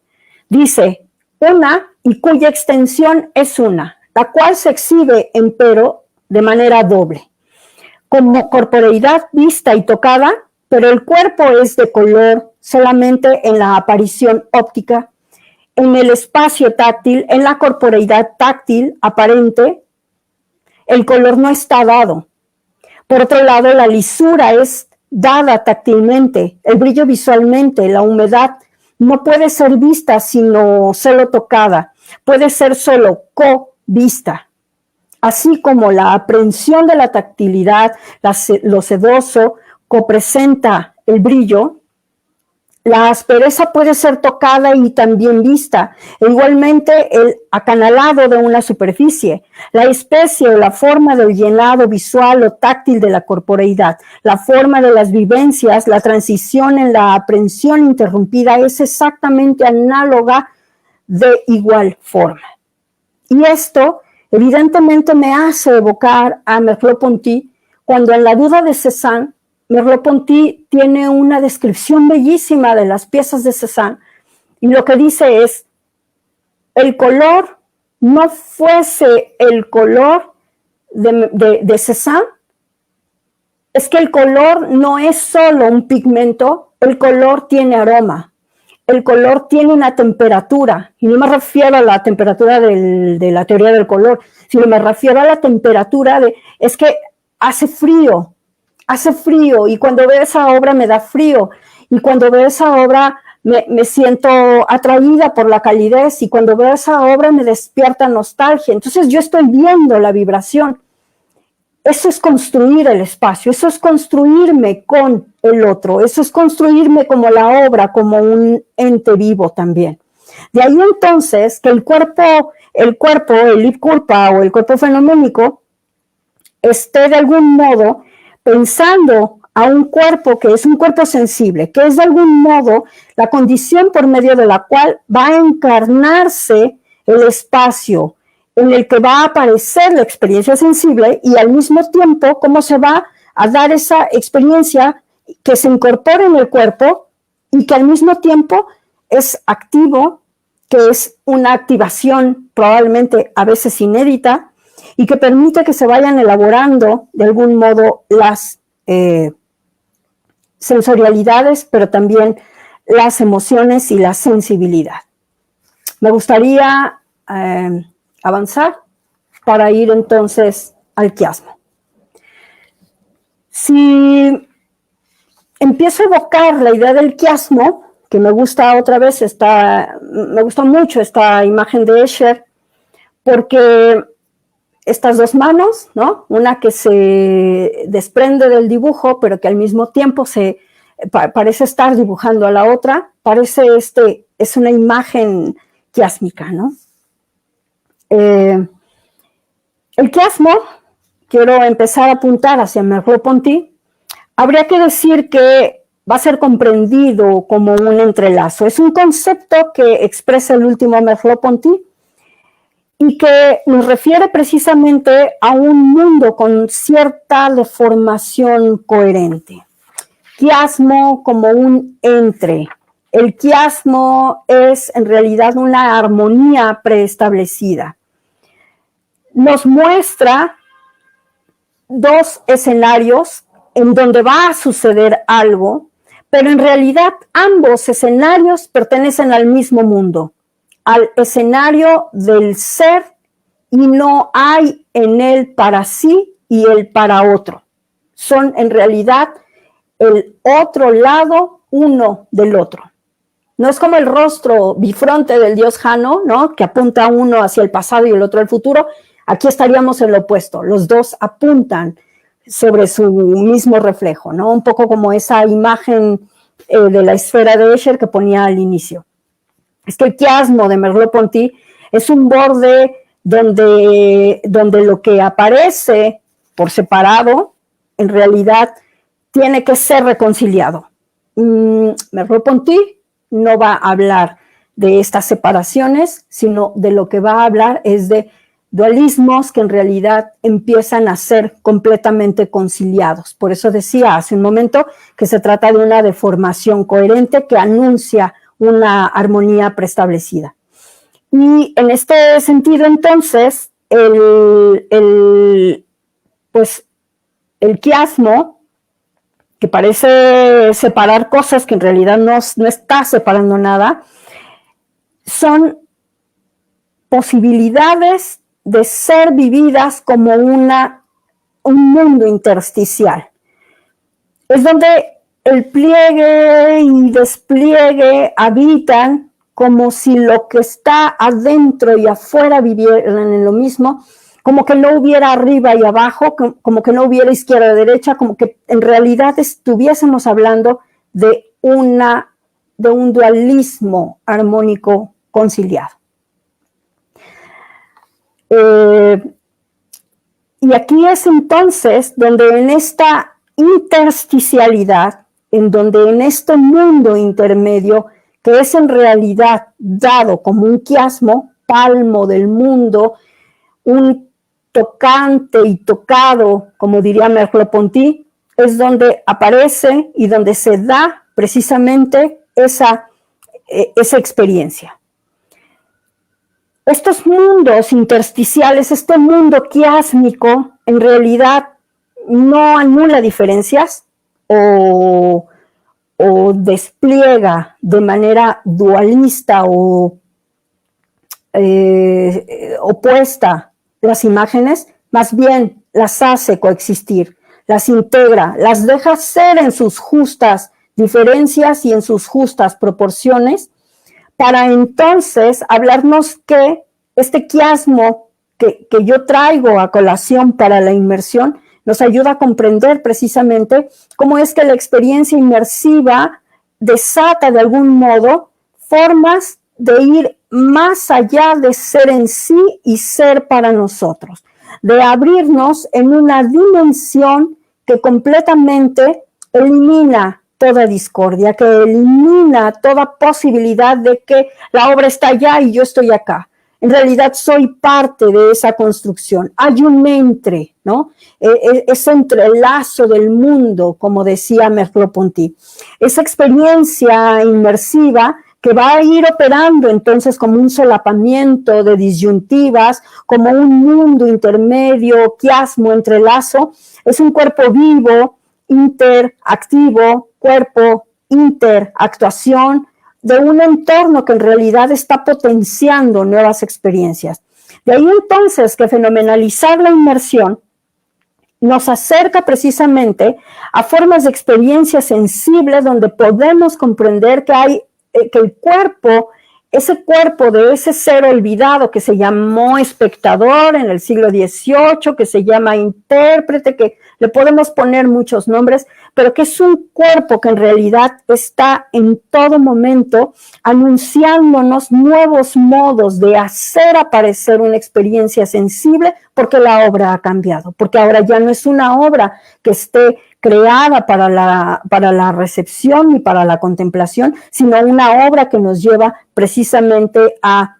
dice, una y cuya extensión es una, la cual se exhibe, empero, de manera doble, como corporeidad vista y tocada, pero el cuerpo es de color solamente en la aparición óptica, en el espacio táctil, en la corporeidad táctil aparente, el color no está dado. Por otro lado, la lisura es dada táctilmente, el brillo visualmente, la humedad no puede ser vista sino solo tocada, puede ser solo co-vista. Así como la aprehensión de la tactilidad, lo sedoso, copresenta el brillo, La aspereza puede ser tocada y también vista, e igualmente el acanalado de una superficie, la especie o la forma del llenado visual o táctil de la corporeidad, la forma de las vivencias, la transición en la aprehensión interrumpida es exactamente análoga de igual forma. Y esto evidentemente me hace evocar a Merleau-Ponty cuando en La duda de Cézanne, Merleau-Ponty tiene una descripción bellísima de las piezas de Cézanne y lo que dice es, el color no fuese el color de Cézanne, es que el color no es solo un pigmento, el color tiene aroma, el color tiene una temperatura, y no me refiero a la temperatura de la teoría del color, sino me refiero a la temperatura es que hace frío, y cuando veo esa obra me da frío, y cuando veo esa obra me siento atraída por la calidez, y cuando veo esa obra me despierta nostalgia. Entonces yo estoy viendo la vibración. Eso es construir el espacio, eso es construirme con el otro, eso es construirme como la obra, como un ente vivo también. De ahí entonces que el cuerpo, el ipkurpa o el cuerpo fenoménico, esté de algún modo pensando a un cuerpo que es un cuerpo sensible, que es de algún modo la condición por medio de la cual va a encarnarse el espacio en el que va a aparecer la experiencia sensible y al mismo tiempo cómo se va a dar esa experiencia que se incorpora en el cuerpo y que al mismo tiempo es activo, que es una activación probablemente a veces inédita, y que permite que se vayan elaborando de algún modo las sensorialidades, pero también las emociones y la sensibilidad. Me gustaría avanzar para ir entonces al quiasmo. Si empiezo a evocar la idea del quiasmo, que me gusta otra vez, me gustó mucho esta imagen de Escher, porque estas dos manos, ¿no? Una que se desprende del dibujo, pero que al mismo tiempo parece estar dibujando a la otra, es una imagen quiásmica, ¿no? El quiasmo, quiero empezar a apuntar hacia Merleau-Ponty, habría que decir que va a ser comprendido como un entrelazo. Es un concepto que expresa el último Merleau-Ponty, y que nos refiere precisamente a un mundo con cierta deformación coherente. Quiasmo como un entre. El quiasmo es en realidad una armonía preestablecida. Nos muestra dos escenarios en donde va a suceder algo, pero en realidad ambos escenarios pertenecen al mismo mundo, al escenario del ser, y no hay en él para sí y el para otro. Son en realidad el otro lado uno del otro. No es como el rostro bifronte del dios Jano, ¿no? Que apunta uno hacia el pasado y el otro al futuro. Aquí estaríamos en lo opuesto. Los dos apuntan sobre su mismo reflejo, ¿no? Un poco como esa imagen de la esfera de Escher que ponía al inicio. Es que el quiasmo de Merleau-Ponty es un borde donde lo que aparece por separado, en realidad, tiene que ser reconciliado. Merleau-Ponty no va a hablar de estas separaciones, sino de lo que va a hablar es de dualismos que en realidad empiezan a ser completamente conciliados. Por eso decía hace un momento que se trata de una deformación coherente que anuncia una armonía preestablecida. Y en este sentido, entonces, el quiasmo, que parece separar cosas que en realidad no está separando nada, son posibilidades de ser vividas como un mundo intersticial. Es donde el pliegue y despliegue habitan como si lo que está adentro y afuera vivieran en lo mismo, como que no hubiera arriba y abajo, como que no hubiera izquierda y derecha, como que en realidad estuviésemos hablando de una de un dualismo armónico conciliado. Y aquí es entonces donde en esta intersticialidad, en donde en este mundo intermedio, que es en realidad dado como un quiasmo, palmo del mundo, un tocante y tocado, como diría Merleau-Ponty, es donde aparece y donde se da precisamente esa experiencia. Estos mundos intersticiales, este mundo quiásmico, en realidad no anula diferencias o despliega de manera dualista o opuesta las imágenes, más bien las hace coexistir, las integra, las deja ser en sus justas diferencias y en sus justas proporciones, para entonces hablarnos que este quiasmo que yo traigo a colación para la inmersión nos ayuda a comprender precisamente cómo es que la experiencia inmersiva desata de algún modo formas de ir más allá de ser en sí y ser para nosotros, de abrirnos en una dimensión que completamente elimina toda discordia, que elimina toda posibilidad de que la obra está allá y yo estoy acá. En realidad soy parte de esa construcción. Hay un entre, ¿no? Ese entrelazo del mundo, como decía Merleau-Ponty. Esa experiencia inmersiva que va a ir operando entonces como un solapamiento de disyuntivas, como un mundo intermedio, quiasmo, entrelazo, es un cuerpo vivo, interactivo, cuerpo, interactuación, de un entorno que en realidad está potenciando nuevas experiencias. De ahí entonces que fenomenalizar la inmersión nos acerca precisamente a formas de experiencia sensible donde podemos comprender que hay que el cuerpo, ese cuerpo de ese ser olvidado que se llamó espectador en el siglo XVIII, que se llama intérprete, que le podemos poner muchos nombres, pero que es un cuerpo que en realidad está en todo momento anunciándonos nuevos modos de hacer aparecer una experiencia sensible, porque la obra ha cambiado, porque ahora ya no es una obra que esté creada para la recepción y para la contemplación, sino una obra que nos lleva precisamente a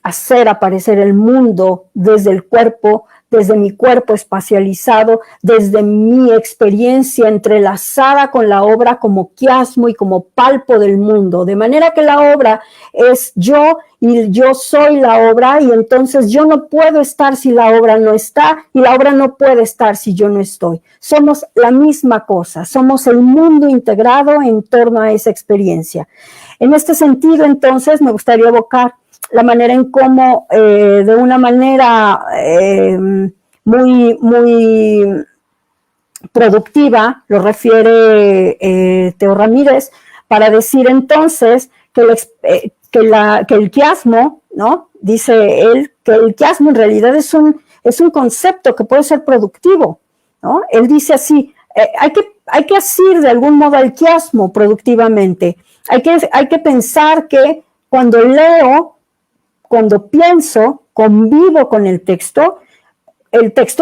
hacer aparecer el mundo desde el cuerpo, desde mi cuerpo espacializado, desde mi experiencia entrelazada con la obra como quiasmo y como palpo del mundo, de manera que la obra es yo y yo soy la obra, y entonces yo no puedo estar si la obra no está, y la obra no puede estar si yo no estoy. Somos la misma cosa, somos el mundo integrado en torno a esa experiencia. En este sentido, entonces, me gustaría evocar la manera en cómo, de una manera muy productiva, lo refiere Teo Ramírez, para decir entonces que el quiasmo, ¿no? Dice él que el quiasmo en realidad es un concepto que puede ser productivo, ¿no? Él dice así, hay que asir de algún modo al quiasmo productivamente. Hay que pensar que cuando leo, cuando pienso, convivo con el texto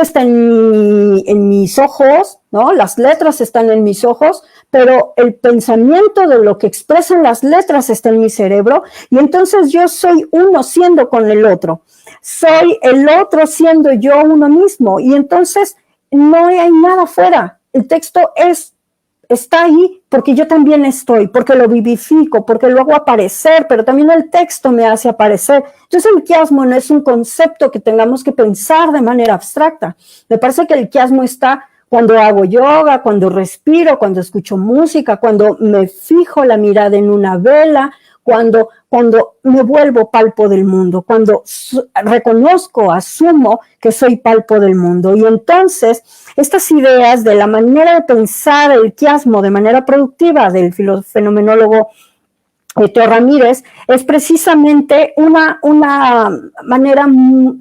está en mis ojos, ¿no? Las letras están en mis ojos, pero el pensamiento de lo que expresan las letras está en mi cerebro, y entonces yo soy uno siendo con el otro. Soy el otro siendo yo uno mismo, y entonces no hay nada fuera. El texto está ahí porque yo también estoy, porque lo vivifico, porque lo hago aparecer, pero también el texto me hace aparecer. Entonces el quiasmo no es un concepto que tengamos que pensar de manera abstracta. Me parece que el quiasmo está cuando hago yoga, cuando respiro, cuando escucho música, cuando me fijo la mirada en una vela, cuando me vuelvo palpo del mundo, cuando reconozco, asumo que soy palpo del mundo. Y entonces, estas ideas de la manera de pensar el quiasmo de manera productiva del fenomenólogo Teo Ramírez es precisamente una manera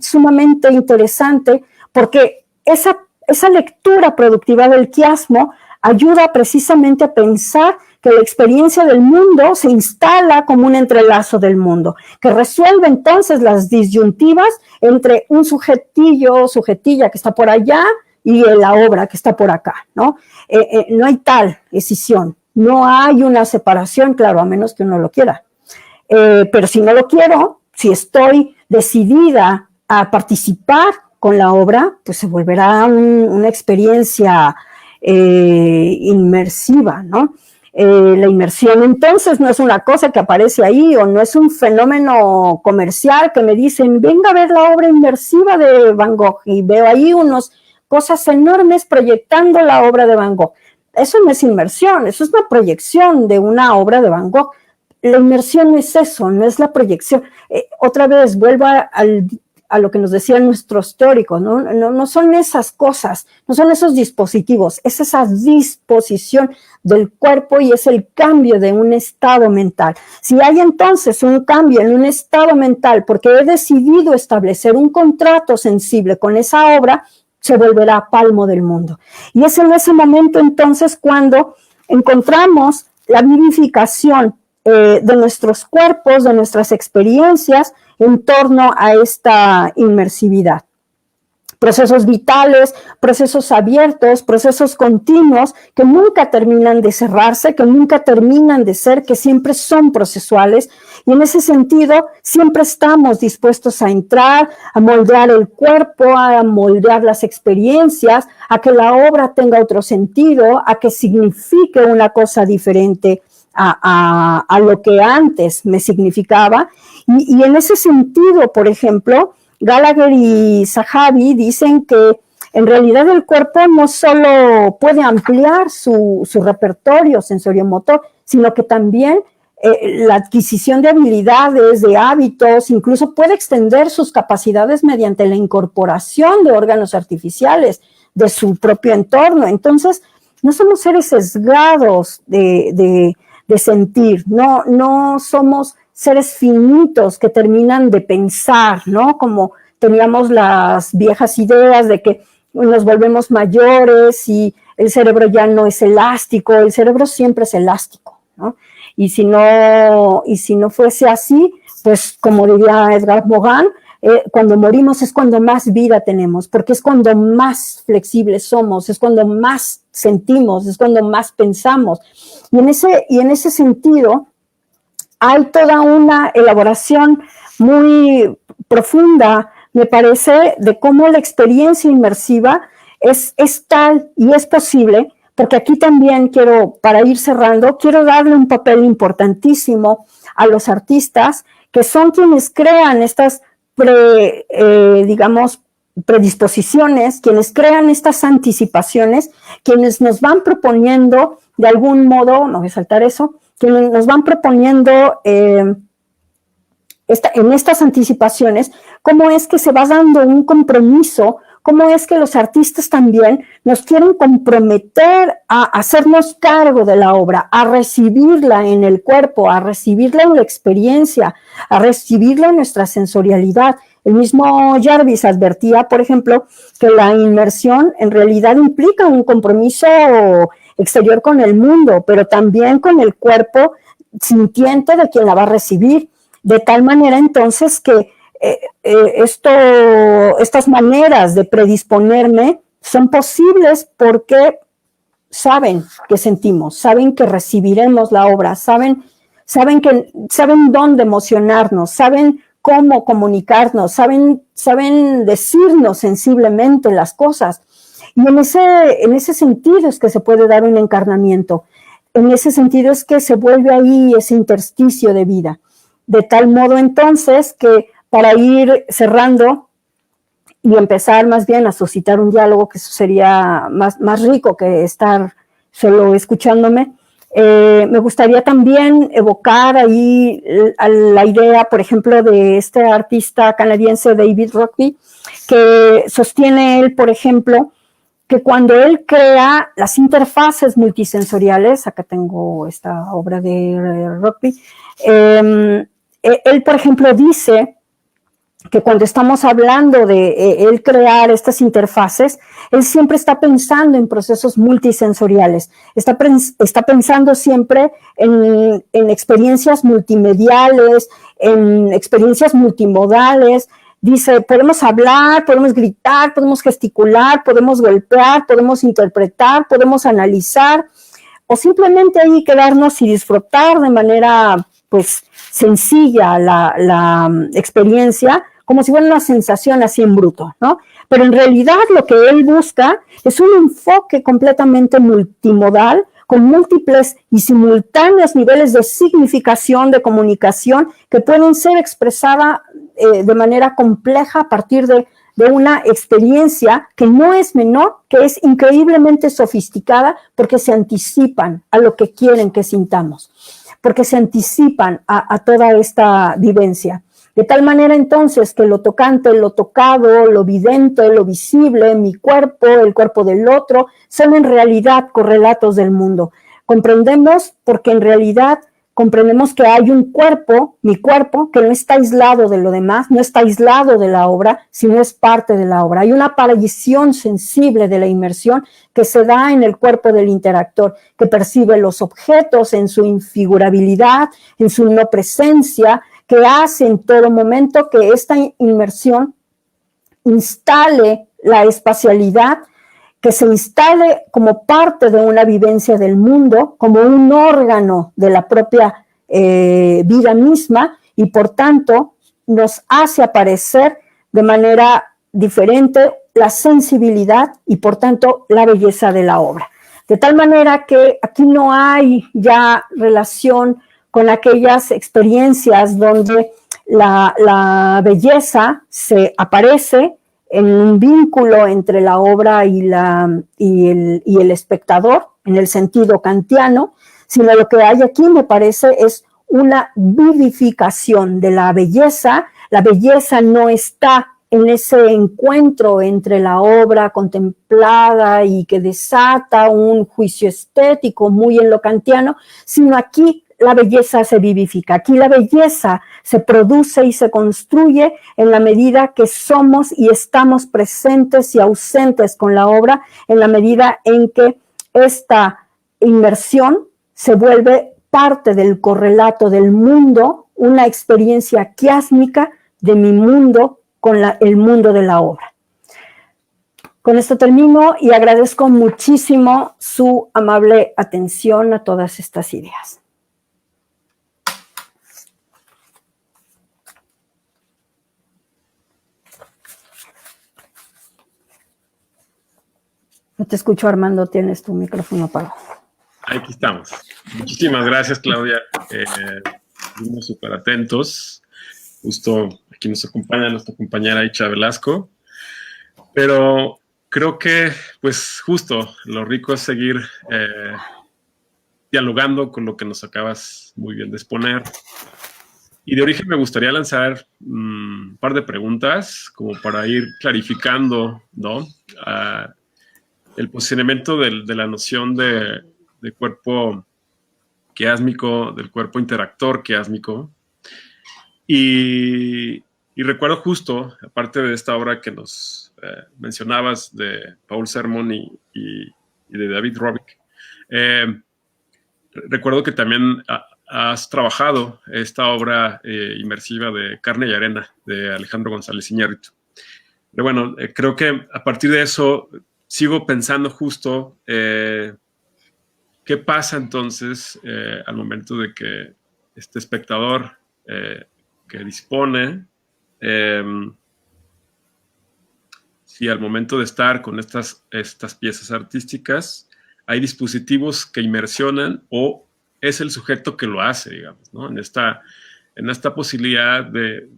sumamente interesante, porque esa lectura productiva del quiasmo ayuda precisamente a pensar que la experiencia del mundo se instala como un entrelazo del mundo, que resuelve entonces las disyuntivas entre un sujetillo, sujetilla que está por allá y la obra que está por acá, ¿no? No hay tal escisión, no hay una separación, claro, a menos que uno lo quiera. Pero si no lo quiero, si estoy decidida a participar con la obra, pues se volverá una experiencia inmersiva, ¿no? La inmersión entonces no es una cosa que aparece ahí o no es un fenómeno comercial que me dicen, venga a ver la obra inmersiva de Van Gogh y veo ahí unas cosas enormes proyectando la obra de Van Gogh. Eso no es inmersión, eso es una proyección de una obra de Van Gogh. La inmersión no es eso, no es la proyección. Otra vez, vuelvo a lo que nos decían nuestros teóricos, ¿no? No son esas cosas, no son esos dispositivos, es esa disposición del cuerpo y es el cambio de un estado mental. Si hay entonces un cambio en un estado mental porque he decidido establecer un contrato sensible con esa obra, se volverá palmo del mundo. Y es en ese momento entonces cuando encontramos la vivificación de nuestros cuerpos, de nuestras experiencias en torno a esta inmersividad. Procesos vitales, procesos abiertos, procesos continuos que nunca terminan de cerrarse, que nunca terminan de ser, que siempre son procesuales. Y en ese sentido, siempre estamos dispuestos a entrar, a moldear el cuerpo, a moldear las experiencias, a que la obra tenga otro sentido, a que signifique una cosa diferente a lo que antes me significaba. Y en ese sentido, por ejemplo, Gallagher y Zahavi dicen que en realidad el cuerpo no solo puede ampliar su repertorio sensoriomotor, sino que también la adquisición de habilidades, de hábitos, incluso puede extender sus capacidades mediante la incorporación de órganos artificiales de su propio entorno. Entonces, no somos seres sesgados de sentir, no somos seres finitos que terminan de pensar, ¿no? Como teníamos las viejas ideas de que nos volvemos mayores y el cerebro ya no es elástico, el cerebro siempre es elástico, ¿no? Y si no fuese así, pues como diría Edgar Morin, cuando morimos es cuando más vida tenemos, porque es cuando más flexibles somos, es cuando más sentimos, es cuando más pensamos. Y en ese sentido, hay toda una elaboración muy profunda, me parece, de cómo la experiencia inmersiva es tal y es posible, porque aquí también para ir cerrando, quiero darle un papel importantísimo a los artistas, que son quienes crean estas predisposiciones, quienes crean estas anticipaciones, quienes nos van proponiendo, de algún modo, no voy a saltar eso, que nos van proponiendo en estas anticipaciones, cómo es que se va dando un compromiso, cómo es que los artistas también nos quieren comprometer a hacernos cargo de la obra, a recibirla en el cuerpo, a recibirla en la experiencia, a recibirla en nuestra sensorialidad. El mismo Jarvis advertía, por ejemplo, que la inmersión en realidad implica un compromiso exterior con el mundo, pero también con el cuerpo sintiente de quien la va a recibir, de tal manera entonces que estas maneras de predisponerme son posibles porque saben que sentimos, saben que recibiremos la obra, saben dónde emocionarnos, saben cómo comunicarnos, saben decirnos sensiblemente las cosas. Y en ese sentido es que se puede dar un encarnamiento. En ese sentido es que se vuelve ahí ese intersticio de vida. De tal modo entonces que para ir cerrando y empezar más bien a suscitar un diálogo, que eso sería más rico que estar solo escuchándome, me gustaría también evocar ahí la idea, por ejemplo, de este artista canadiense David Rugby, que sostiene él, por ejemplo, que cuando él crea las interfaces multisensoriales, acá tengo esta obra de Rugby, él, por ejemplo, dice que cuando estamos hablando de él crear estas interfaces, él siempre está pensando en procesos multisensoriales, está pensando siempre en experiencias multimediales, en experiencias multimodales. Dice, podemos hablar, podemos gritar, podemos gesticular, podemos golpear, podemos interpretar, podemos analizar, o simplemente ahí quedarnos y disfrutar de manera, pues, sencilla la experiencia, como si fuera una sensación así en bruto, ¿no? Pero en realidad lo que él busca es un enfoque completamente multimodal, con múltiples y simultáneos niveles de significación, de comunicación, que pueden ser expresadas de manera compleja a partir de una experiencia que no es menor, que es increíblemente sofisticada, porque se anticipan a lo que quieren que sintamos, porque se anticipan a toda esta vivencia. De tal manera entonces que lo tocante, lo tocado, lo vidente, lo visible, mi cuerpo, el cuerpo del otro, son en realidad correlatos del mundo. Comprendemos porque en realidad comprendemos que hay un cuerpo, mi cuerpo, que no está aislado de lo demás, no está aislado de la obra, sino es parte de la obra. Hay una aparición sensible de la inmersión que se da en el cuerpo del interactor, que percibe los objetos en su infigurabilidad, en su no presencia, que hace en todo momento que esta inmersión instale la espacialidad, que se instale como parte de una vivencia del mundo, como un órgano de la propia vida misma, y por tanto nos hace aparecer de manera diferente la sensibilidad y por tanto la belleza de la obra. De tal manera que aquí no hay ya relación con aquellas experiencias donde la belleza se aparece en un vínculo entre la obra y el espectador, en el sentido kantiano, sino lo que hay aquí, me parece, es una vivificación de la belleza. La belleza no está en ese encuentro entre la obra contemplada y que desata un juicio estético muy en lo kantiano, sino aquí la belleza se vivifica. Aquí la belleza se produce y se construye en la medida que somos y estamos presentes y ausentes con la obra, en la medida en que esta inmersión se vuelve parte del correlato del mundo, una experiencia quiásmica de mi mundo con el mundo de la obra. Con esto termino y agradezco muchísimo su amable atención a todas estas ideas. No te escucho, Armando, tienes tu micrófono apagado. Aquí estamos. Muchísimas gracias, Claudia. Estuvimos súper atentos. Justo aquí nos acompaña nuestra compañera Icha Velasco. Pero creo que, pues, justo lo rico es seguir dialogando con lo que nos acabas muy bien de exponer. Y de origen me gustaría lanzar un par de preguntas como para ir clarificando, ¿no? El posicionamiento de la noción de cuerpo quiásmico, del cuerpo interactor quiásmico. Y recuerdo justo, aparte de esta obra que nos mencionabas de Paul Sermon y de David Robick, recuerdo que también has trabajado esta obra inmersiva de Carne y Arena de Alejandro González Iñárritu. Pero bueno, creo que a partir de eso sigo pensando justo qué pasa entonces al momento de que este espectador que dispone, si al momento de estar con estas piezas artísticas hay dispositivos que inmersionan o es el sujeto que lo hace, digamos, ¿no? En esta posibilidad de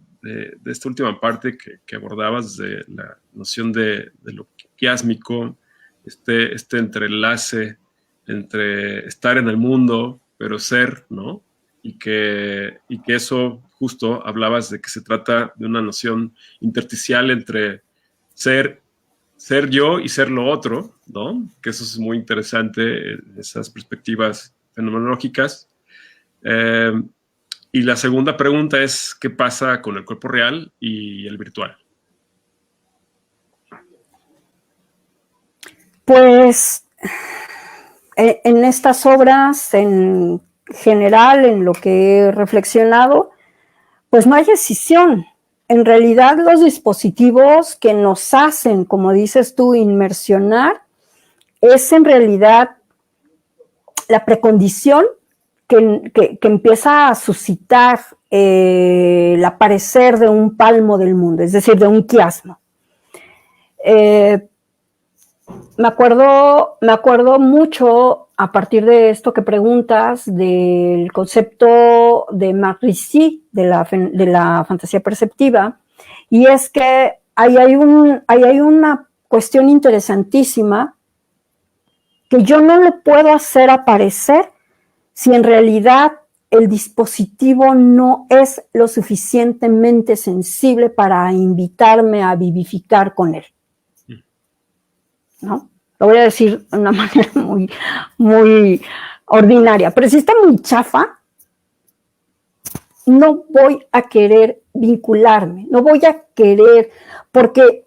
esta última parte que abordabas de la noción de lo quiásmico, este entrelace entre estar en el mundo, pero ser, ¿no? Y que eso, justo, hablabas de que se trata de una noción intersticial entre ser yo y ser lo otro, ¿no? Que eso es muy interesante, esas perspectivas fenomenológicas. Y la segunda pregunta es, ¿qué pasa con el cuerpo real y el virtual? Pues en estas obras, en general, en lo que he reflexionado, pues no hay decisión. En realidad, los dispositivos que nos hacen, como dices tú, inmersionar, es en realidad la precondición que empieza a suscitar el aparecer de un palmo del mundo, es decir, de un quiasmo. Me acuerdo mucho, a partir de esto que preguntas, del concepto de Marc Ricci, de la fantasía perceptiva, y es que ahí hay una cuestión interesantísima que yo no le puedo hacer aparecer si en realidad el dispositivo no es lo suficientemente sensible para invitarme a vivificar con él, ¿no? Lo voy a decir de una manera muy, muy ordinaria, pero si está muy chafa, no voy a querer vincularme, no voy a querer, porque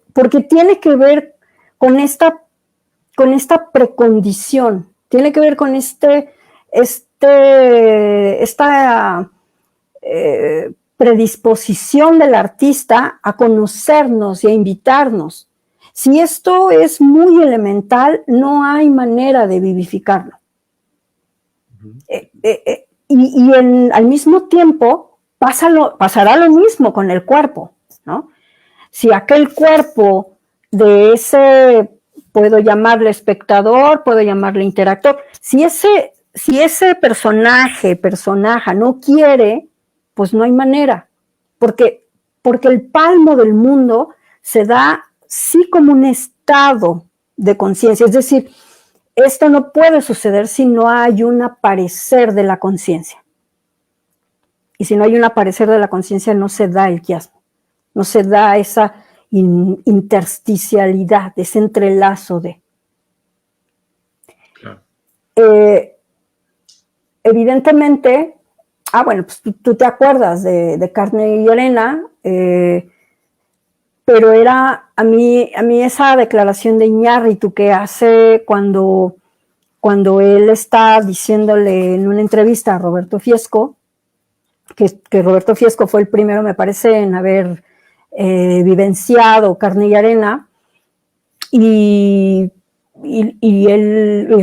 tiene que ver con esta precondición, tiene que ver con esta predisposición del artista a conocernos y a invitarnos. Si esto es muy elemental, no hay manera de vivificarlo. Al mismo tiempo, pasará lo mismo con el cuerpo, ¿no? Si aquel cuerpo de ese, puedo llamarle espectador, puedo llamarle interactor, si ese personaje no quiere, pues no hay manera, porque el palmo del mundo se da sí como un estado de conciencia, es decir, esto no puede suceder si no hay un aparecer de la conciencia. Y si no hay un aparecer de la conciencia, no se da el quiasmo, no se da esa intersticialidad, ese entrelazo de. Claro. Evidentemente, bueno, pues tú te acuerdas de Carne y Arena, pero era a mí esa declaración de Iñárritu que hace cuando él está diciéndole en una entrevista a Roberto Fiesco, que Roberto Fiesco fue el primero, me parece, en haber vivenciado Carne y Arena, y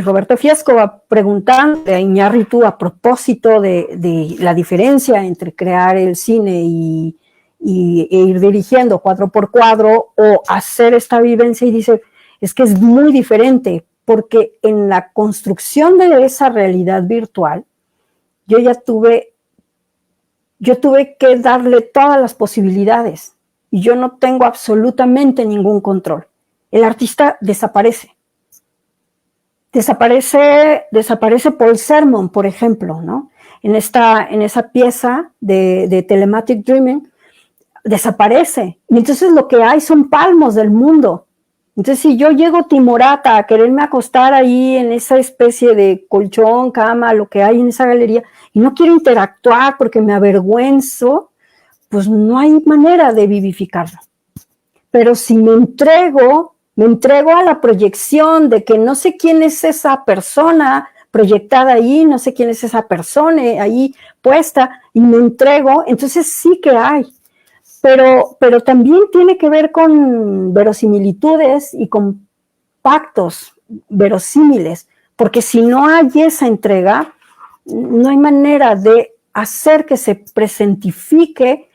Roberto Fiesco va preguntando a Iñárritu a propósito de la diferencia entre crear el cine e ir dirigiendo cuadro por cuadro o hacer esta vivencia, y dice, es que es muy diferente, porque en la construcción de esa realidad virtual, yo tuve que darle todas las posibilidades, y yo no tengo absolutamente ningún control. El artista desaparece. Desaparece Paul Sermon, por ejemplo, ¿no? En esa pieza de Telematic Dreaming, desaparece. Y entonces lo que hay son palmos del mundo. Entonces, si yo llego timorata a quererme acostar ahí en esa especie de colchón, cama, lo que hay en esa galería, y no quiero interactuar porque me avergüenzo, pues no hay manera de vivificarlo. Pero si me entrego a la proyección de que no sé quién es esa persona proyectada ahí, no sé quién es esa persona ahí puesta, y me entrego, entonces sí que hay. Pero también tiene que ver con verosimilitudes y con pactos verosímiles, porque si no hay esa entrega, no hay manera de hacer que se presentifique,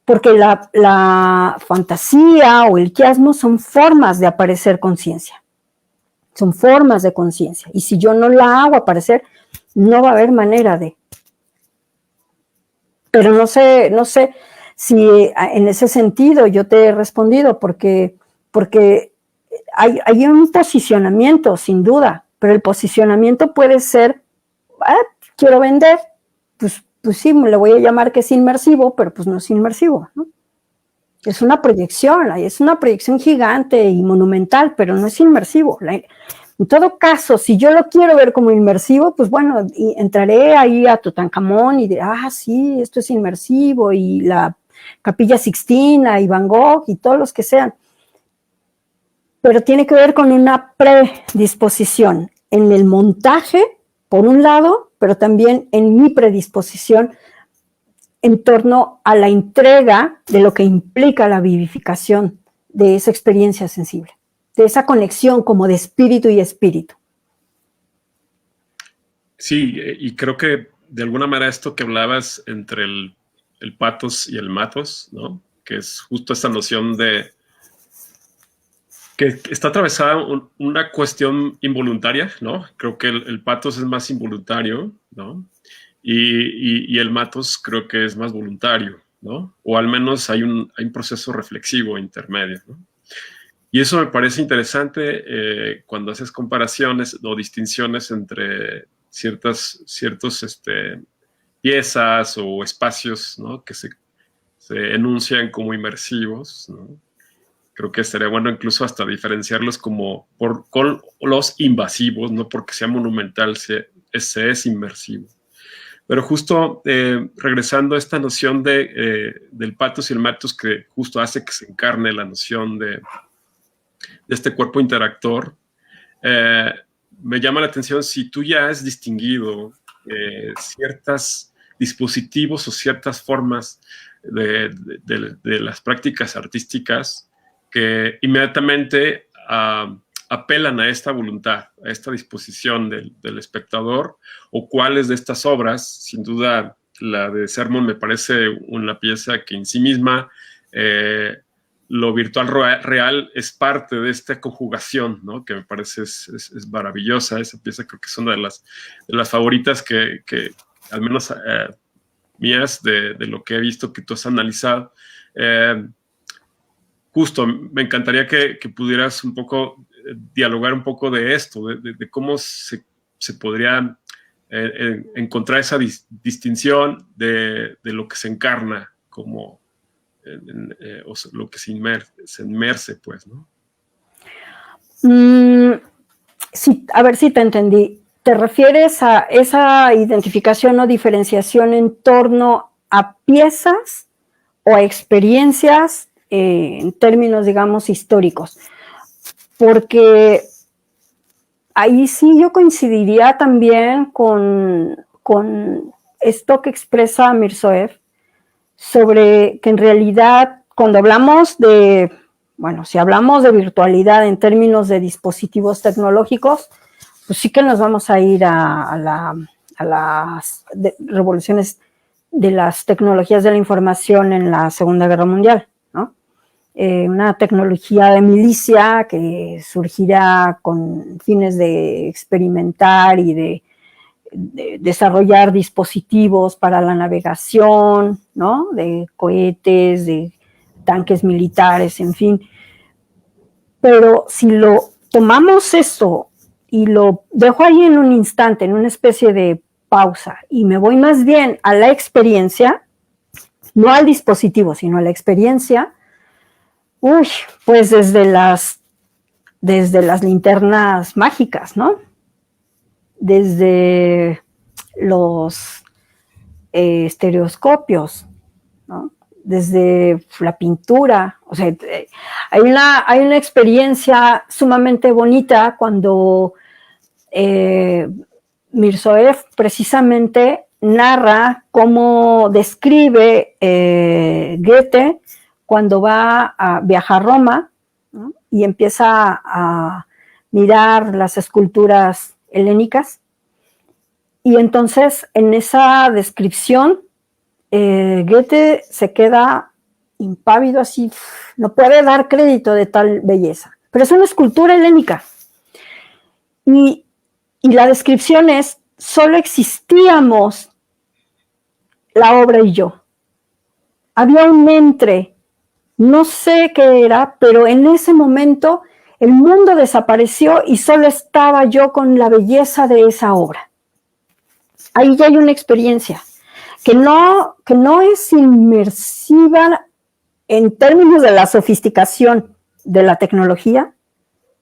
porque la fantasía o el quiasmo son formas de aparecer conciencia, son formas de conciencia, y si yo no la hago aparecer, no va a haber manera de. Pero no sé si en ese sentido yo te he respondido, porque hay un posicionamiento, sin duda, pero el posicionamiento puede ser, quiero vender, pues sí, le voy a llamar que es inmersivo, pero pues no es inmersivo, ¿no? Es una proyección gigante y monumental, pero no es inmersivo. En todo caso, si yo lo quiero ver como inmersivo, pues bueno, entraré ahí a Tutankamón y diré, sí, esto es inmersivo, y la Capilla Sixtina, y Van Gogh, y todos los que sean. Pero tiene que ver con una predisposición en el montaje, por un lado, pero también en mi predisposición en torno a la entrega de lo que implica la vivificación de esa experiencia sensible, de esa conexión como de espíritu y espíritu. Sí, y creo que de alguna manera esto que hablabas entre el pathos y el mathos, ¿no? Que es justo esta noción de que está atravesada una cuestión involuntaria, ¿no? Creo que el pathos es más involuntario, ¿no? Y el mathos creo que es más voluntario, ¿no? O al menos hay un proceso reflexivo intermedio, ¿no? Y eso me parece interesante cuando haces comparaciones o distinciones entre ciertos piezas o espacios, ¿no? Que se enuncian como inmersivos, ¿no? Creo que estaría bueno incluso hasta diferenciarlos con los invasivos, no porque sea monumental, se es inmersivo. Pero justo regresando a esta noción del pathos y el mathos, que justo hace que se encarne la noción de este cuerpo interactor, me llama la atención si tú ya has distinguido ciertos dispositivos o ciertas formas de las prácticas artísticas que inmediatamente apelan a esta voluntad, a esta disposición del espectador, o cuáles de estas obras, sin duda la de Sermon me parece una pieza que en sí misma lo virtual real es parte de esta conjugación, ¿no? Que me parece es maravillosa. Esa pieza creo que es una de las favoritas que al menos mías, de lo que he visto que tú has analizado. Justo, me encantaría que pudieras un poco dialogar un poco de esto, de cómo se podría encontrar esa distinción de lo que se encarna como o lo que se inmerse, pues, ¿no? Sí, a ver si te entendí. ¿Te refieres a esa identificación o diferenciación en torno a piezas o a experiencias en términos, digamos, históricos? Porque ahí sí yo coincidiría también con esto que expresa Mirzoev sobre que en realidad cuando hablamos si hablamos de virtualidad en términos de dispositivos tecnológicos, pues sí que nos vamos a ir a las revoluciones de las tecnologías de la información en la Segunda Guerra Mundial, ¿no? Una tecnología de milicia que surgirá con fines de experimentar y de desarrollar dispositivos para la navegación, ¿no? De cohetes, de tanques militares, en fin. Pero si lo tomamos esto y lo dejo ahí en un instante, en una especie de pausa, y me voy más bien a la experiencia, no al dispositivo, sino a la experiencia, pues desde las linternas mágicas, ¿no? Desde los estereoscopios, ¿no? Desde la pintura. O sea, hay una experiencia sumamente bonita cuando Mirzoev precisamente narra cómo describe Goethe cuando va a viajar a Roma, ¿no? Y empieza a mirar las esculturas helénicas. Y entonces, en esa descripción, Goethe se queda impávido, así, no puede dar crédito de tal belleza. Pero es una escultura helénica. Y la descripción es, solo existíamos la obra y yo. Había un entre, no sé qué era, pero en ese momento el mundo desapareció y solo estaba yo con la belleza de esa obra. Ahí ya hay una experiencia que no es inmersiva en términos de la sofisticación de la tecnología,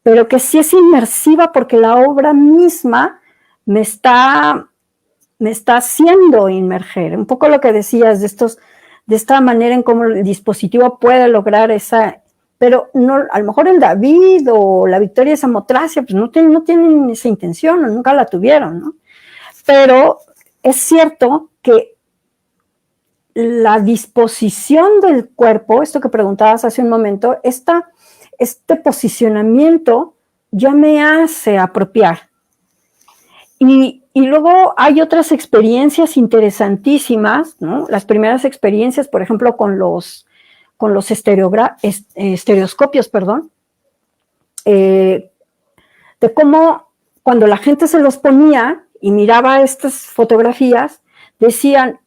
pero que sí es inmersiva porque la obra misma me está haciendo inmerger. Un poco lo que decías de esta manera en cómo el dispositivo puede lograr esa, pero no, a lo mejor el David o la Victoria de Samotracia, pues no tienen esa intención, o nunca la tuvieron, ¿no? Pero es cierto que la disposición del cuerpo, esto que preguntabas hace un momento, este posicionamiento ya me hace apropiar. Y luego hay otras experiencias interesantísimas, ¿no? Las primeras experiencias, por ejemplo, con los estereoscopios, de cómo cuando la gente se los ponía y miraba estas fotografías, decían,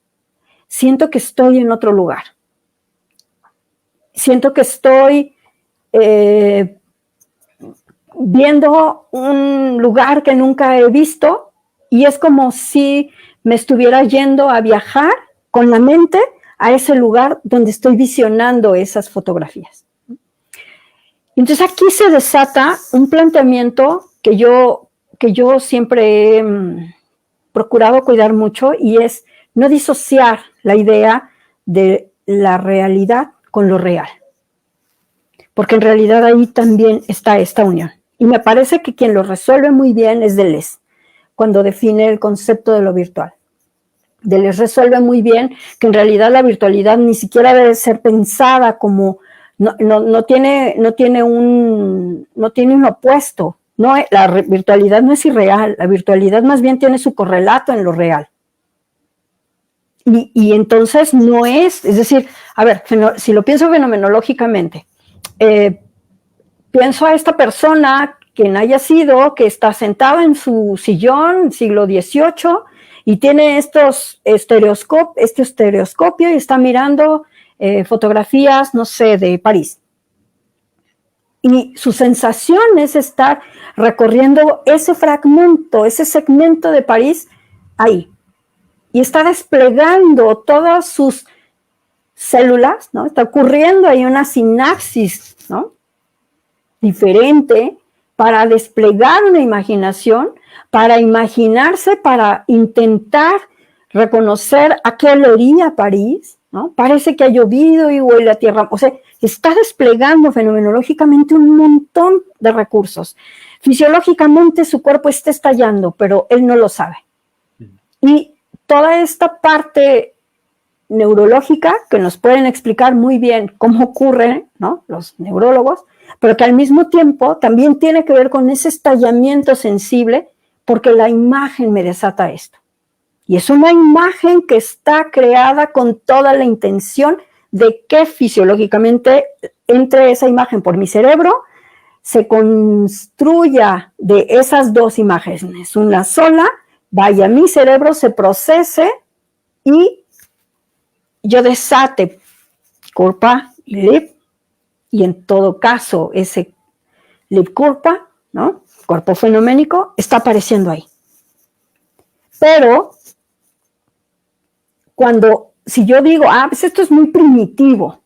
siento que estoy en otro lugar. Siento que estoy viendo un lugar que nunca he visto y es como si me estuviera yendo a viajar con la mente a ese lugar donde estoy visionando esas fotografías. Entonces aquí se desata un planteamiento que yo siempre he procurado cuidar mucho y es no disociar la idea de la realidad con lo real. Porque en realidad ahí también está esta unión. Y me parece que quien lo resuelve muy bien es Deleuze, cuando define el concepto de lo virtual. Deleuze resuelve muy bien que en realidad la virtualidad ni siquiera debe ser pensada como, no tiene un opuesto. No, la virtualidad no es irreal, la virtualidad más bien tiene su correlato en lo real. Y entonces no es decir, a ver, si lo pienso fenomenológicamente, pienso a esta persona, quien haya sido, que está sentada en su sillón, siglo XVIII, y tiene este estereoscopio y está mirando fotografías, no sé, de París. Y su sensación es estar recorriendo ese fragmento, ese segmento de París ahí. Y está desplegando todas sus células, ¿no? Está ocurriendo ahí una sinapsis, ¿no? Diferente para desplegar una imaginación, para imaginarse, para intentar reconocer a qué olería París, ¿no? Parece que ha llovido y huele a tierra, o sea, está desplegando fenomenológicamente un montón de recursos. Fisiológicamente su cuerpo está estallando, pero él no lo sabe. Y toda esta parte neurológica que nos pueden explicar muy bien cómo ocurre, ¿no? Los neurólogos, pero que al mismo tiempo también tiene que ver con ese estallamiento sensible, porque la imagen me desata esto. Y es una imagen que está creada con toda la intención de que fisiológicamente entre esa imagen por mi cerebro se construya de esas dos imágenes, una sola, vaya a mi cerebro, se procese y yo desate culpa y lip, y en todo caso ese lip culpa, ¿no? Cuerpo fenoménico, está apareciendo ahí. Pero si yo digo, pues esto es muy primitivo,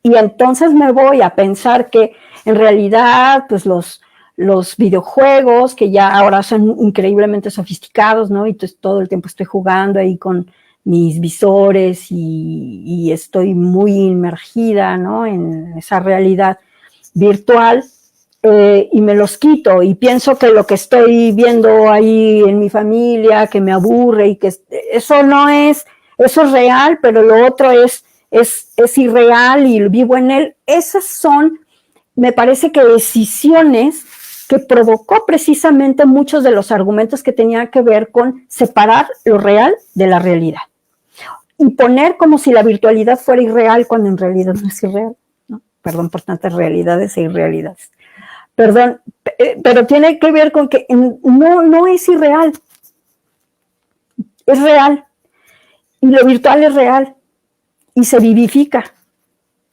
y entonces me voy a pensar que en realidad pues los videojuegos, que ya ahora son increíblemente sofisticados, ¿no? Y todo el tiempo estoy jugando ahí con mis visores y estoy muy inmergida, ¿no? En esa realidad virtual, y me los quito y pienso que lo que estoy viendo ahí en mi familia, que me aburre y que eso no es, eso es real, pero lo otro es irreal y vivo en él. Esas son, me parece que decisiones que provocó precisamente muchos de los argumentos que tenían que ver con separar lo real de la realidad. Y poner como si la virtualidad fuera irreal cuando en realidad no es irreal, ¿no? Perdón por tantas realidades e irrealidades. Perdón, pero tiene que ver con que no es irreal, es real. Y lo virtual es real y se vivifica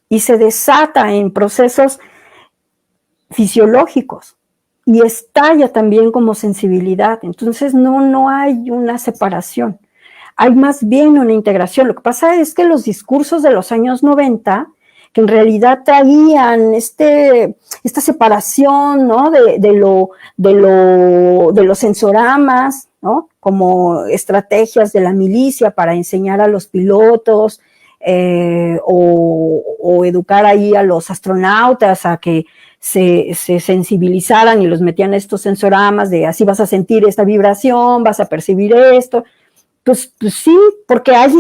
y se desata en procesos fisiológicos y estalla también como sensibilidad. Entonces no hay una separación, hay más bien una integración. Lo que pasa es que los discursos de los años 90, que en realidad traían esta separación, ¿no? de los sensoramas, ¿no? Como estrategias de la milicia para enseñar a los pilotos, o educar ahí a los astronautas a que se sensibilizaran y los metían estos sensoramas de así vas a sentir esta vibración, vas a percibir esto. Pues sí, porque hay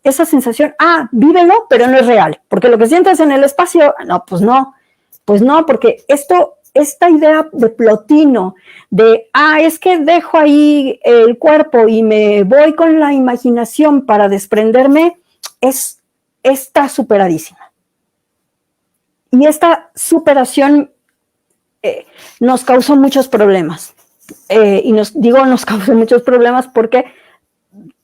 esa sensación, vívelo, pero no es real, porque lo que sientes en el espacio, pues no, porque esta idea de Plotino, de, es que dejo ahí el cuerpo y me voy con la imaginación para desprenderme, está superadísima. Y esta superación nos causó muchos problemas. Y nos causó muchos problemas porque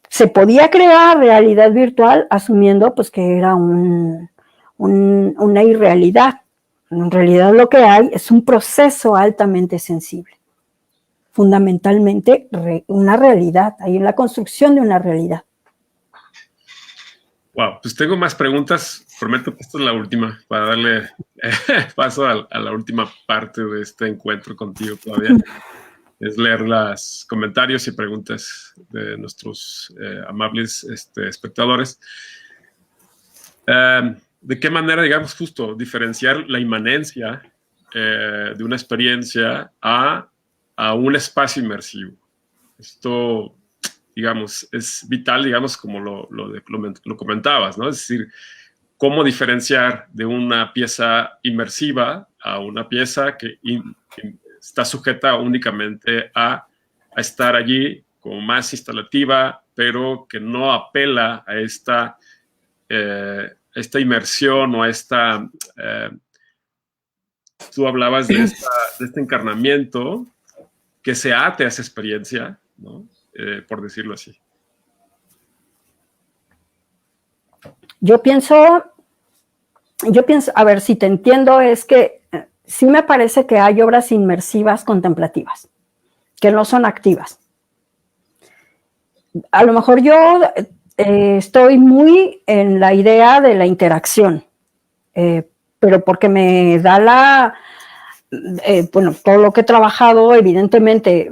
se podía crear realidad virtual asumiendo pues que era una irrealidad. En realidad lo que hay es un proceso altamente sensible. Fundamentalmente una realidad, hay la construcción de una realidad. Wow, pues tengo más preguntas. Prometo que esta es la última para darle paso a la última parte de este encuentro contigo todavía. Es leer los comentarios y preguntas de nuestros amables espectadores. ¿De qué manera, digamos, justo diferenciar la inmanencia de una experiencia a un espacio inmersivo? Esto, digamos, es vital, digamos, como lo comentabas, ¿no? Es decir, cómo diferenciar de una pieza inmersiva a una pieza que está sujeta únicamente a estar allí como más instalativa, pero que no apela a esta inmersión o a esta... tú hablabas de este encarnamiento que se ate a esa experiencia, ¿no? Por decirlo así. Yo pienso, a ver, si te entiendo, es que sí me parece que hay obras inmersivas contemplativas, que no son activas. A lo mejor yo estoy muy en la idea de la interacción, pero porque me da todo lo que he trabajado, evidentemente,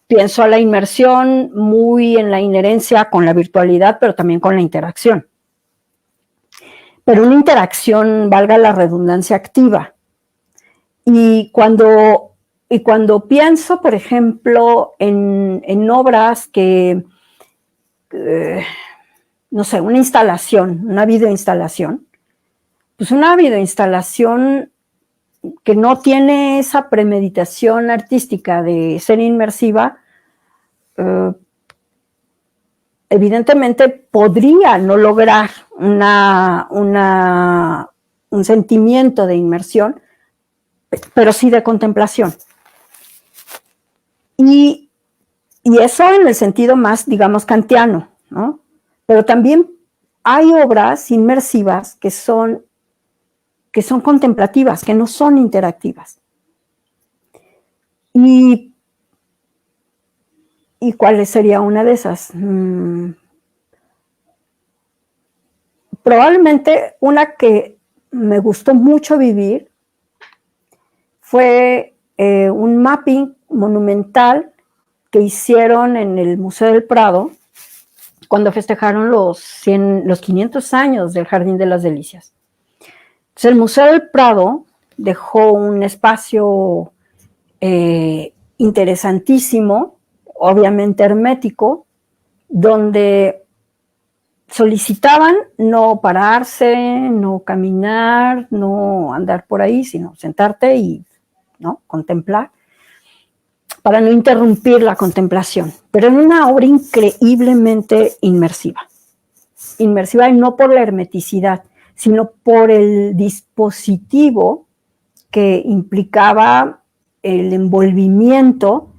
pienso a la inmersión muy en la inherencia con la virtualidad, pero también con la interacción. Pero una interacción, valga la redundancia, activa. Y cuando pienso, por ejemplo, en obras que, no sé, una instalación, una videoinstalación, pues una videoinstalación que no tiene esa premeditación artística de ser inmersiva, evidentemente podría no lograr un sentimiento de inmersión, pero sí de contemplación. Y eso en el sentido más, digamos, kantiano, ¿no? Pero también hay obras inmersivas que son contemplativas, que no son interactivas. ¿Y cuál sería una de esas? Probablemente una que me gustó mucho vivir fue un mapping monumental que hicieron en el Museo del Prado cuando festejaron los 500 años del Jardín de las Delicias. Entonces, el Museo del Prado dejó un espacio interesantísimo, obviamente hermético, donde solicitaban no pararse, no caminar, no andar por ahí, sino sentarte y, ¿no?, contemplar, para no interrumpir la contemplación. Pero era una obra increíblemente inmersiva. Inmersiva y no por la hermeticidad, sino por el dispositivo que implicaba el envolvimiento,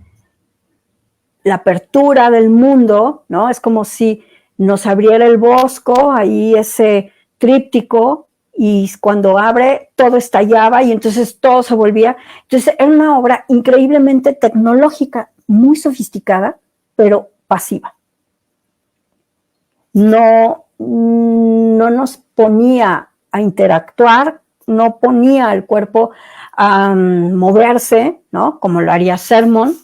la apertura del mundo, ¿no? Es como si nos abriera el Bosco, ahí ese tríptico, y cuando abre todo estallaba y entonces todo se volvía. Entonces era una obra increíblemente tecnológica, muy sofisticada, pero pasiva. No nos ponía a interactuar, no ponía al cuerpo a moverse, ¿no? Como lo haría Sermon,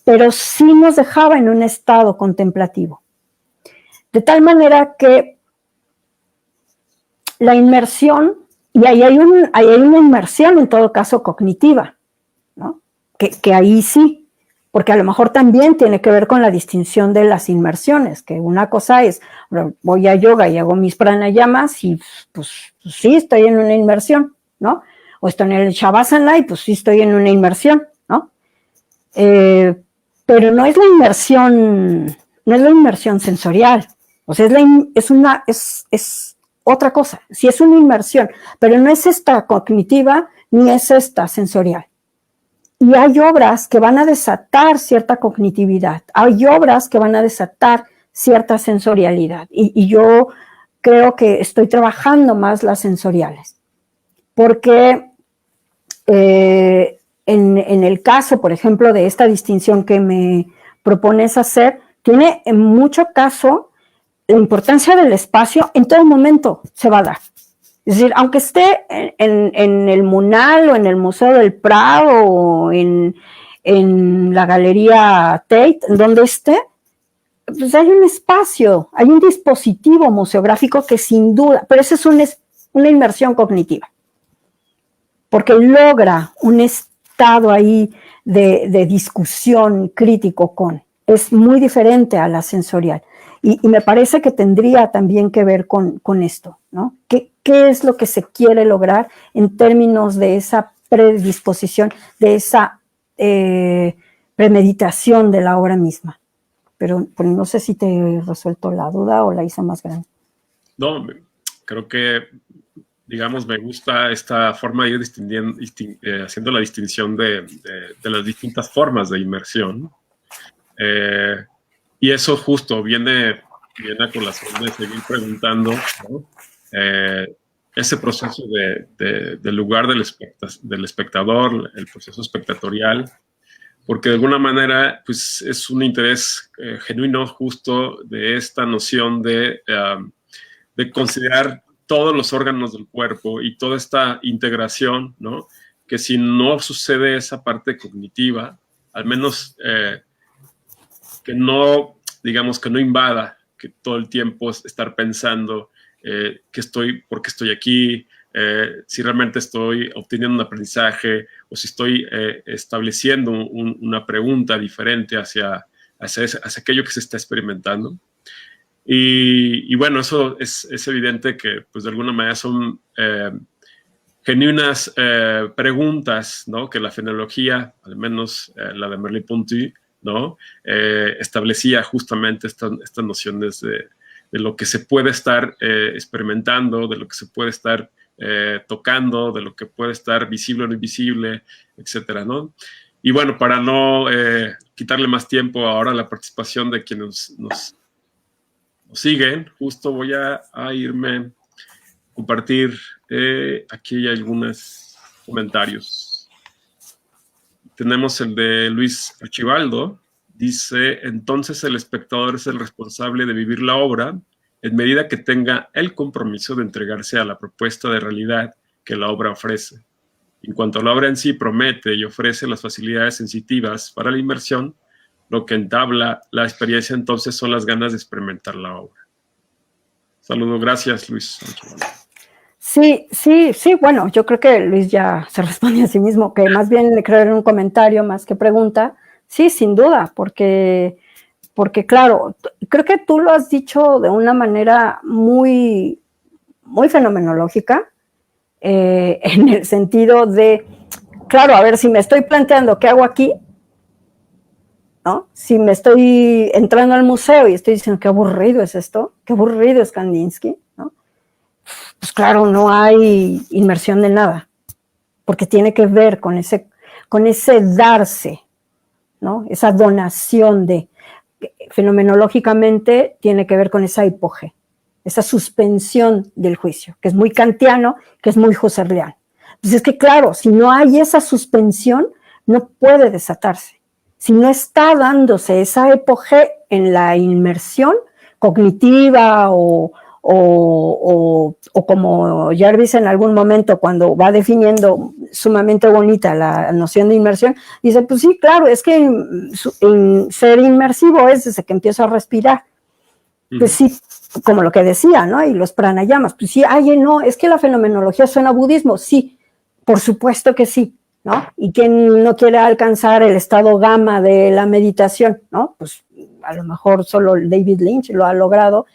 pero sí nos dejaba en un estado contemplativo. De tal manera que la inmersión, y ahí hay una inmersión en todo caso cognitiva, ¿no? Que ahí sí, porque a lo mejor también tiene que ver con la distinción de las inmersiones, que una cosa es, voy a yoga y hago mis pranayamas y pues sí estoy en una inmersión, ¿no? O estoy en el Shavasana y pues sí estoy en una inmersión, ¿no? Pero no es la inmersión sensorial, o sea, es otra cosa, sí es una inmersión, pero no es esta cognitiva ni es esta sensorial. Y hay obras que van a desatar cierta cognitividad, hay obras que van a desatar cierta sensorialidad, y yo creo que estoy trabajando más las sensoriales, porque en el caso, por ejemplo, de esta distinción que me propones hacer, tiene en mucho caso la importancia del espacio en todo momento se va a dar. Es decir, aunque esté en el Munal o en el Museo del Prado o en la Galería Tate, donde esté, pues hay un espacio, hay un dispositivo museográfico que sin duda, pero esa es una inmersión cognitiva, porque logra un estado ahí de discusión crítico es muy diferente a la sensorial. Y me parece que tendría también que ver con esto, ¿no? ¿Qué es lo que se quiere lograr en términos de esa predisposición, de esa premeditación de la obra misma? Pero pues, no sé si te he resuelto la duda o la hice más grande. No, creo que, digamos, me gusta esta forma de ir haciendo la distinción de las distintas formas de inmersión. Y eso justo viene a colación de seguir preguntando, ¿no? Ese proceso del lugar del espectador, el proceso espectatorial, porque de alguna manera pues, es un interés genuino justo de esta noción de considerar todos los órganos del cuerpo y toda esta integración, ¿no? Que si no sucede esa parte cognitiva, al menos que no, digamos, que no invada, que todo el tiempo estar pensando por qué estoy aquí, si realmente estoy obteniendo un aprendizaje o si estoy estableciendo una pregunta diferente hacia aquello que se está experimentando. Y bueno, eso es evidente que pues de alguna manera son genuinas preguntas, ¿no? Que la fenomenología, al menos la de Merleau-Ponty, ¿no? Establecía justamente estas nociones de lo que se puede estar experimentando, de lo que se puede estar tocando, de lo que puede estar visible o no invisible, etcétera, ¿no? Y bueno, para no quitarle más tiempo ahora a la participación de quienes nos siguen, justo voy a irme a compartir aquí hay algunos comentarios. Tenemos el de Luis Archibaldo, dice, entonces el espectador es el responsable de vivir la obra en medida que tenga el compromiso de entregarse a la propuesta de realidad que la obra ofrece. En cuanto a la obra en sí promete y ofrece las facilidades sensitivas para la inmersión, lo que entabla la experiencia entonces son las ganas de experimentar la obra. Saludos, gracias Luis. Sí, bueno, yo creo que Luis ya se responde a sí mismo, que más bien le creo en un comentario más que pregunta. Sí, sin duda, porque claro, creo que tú lo has dicho de una manera muy, muy fenomenológica, en el sentido de, claro, a ver, si me estoy planteando qué hago aquí, ¿no? Si me estoy entrando al museo y estoy diciendo qué aburrido es esto, qué aburrido es Kandinsky, ¿no? Pues claro, no hay inmersión de nada, porque tiene que ver con ese darse, ¿no? Esa donación fenomenológicamente tiene que ver con esa hipoge, esa suspensión del juicio, que es muy kantiano, que es muy husserliano. Pues es que claro, si no hay esa suspensión, no puede desatarse. Si no está dándose esa hipoge en la inmersión cognitiva o o como Jarvis en algún momento cuando va definiendo sumamente bonita la noción de inmersión, dice, pues sí, claro, es que ser inmersivo es desde que empiezo a respirar. Pues sí, como lo que decía, ¿no? Y los pranayamas, pues sí, no, es que la fenomenología suena a budismo, sí, por supuesto que sí, ¿no? Y quien no quiere alcanzar el estado gamma de la meditación, ¿no? Pues a lo mejor solo David Lynch lo ha logrado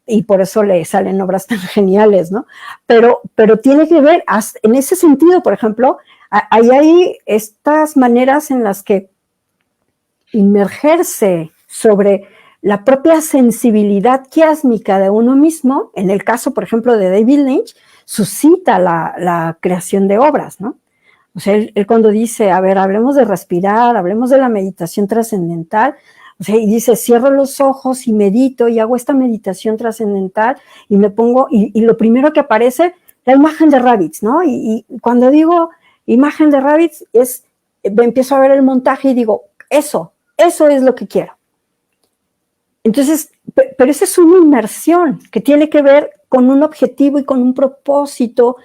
y por eso le salen obras tan geniales, ¿no? Pero tiene que ver, en ese sentido, por ejemplo, hay estas maneras en las que inmergerse sobre la propia sensibilidad quiásmica de uno mismo, en el caso, por ejemplo, de David Lynch, suscita la creación de obras, ¿no? O sea, él cuando dice, a ver, hablemos de respirar, hablemos de la meditación trascendental, o sea, y dice, cierro los ojos y medito y hago esta meditación trascendental y me pongo, y lo primero que aparece, la imagen de Ravitz, ¿no? Y cuando digo imagen de Ravitz, empiezo a ver el montaje y digo, eso es lo que quiero. Entonces, pero esa es una inmersión que tiene que ver con un objetivo y con un propósito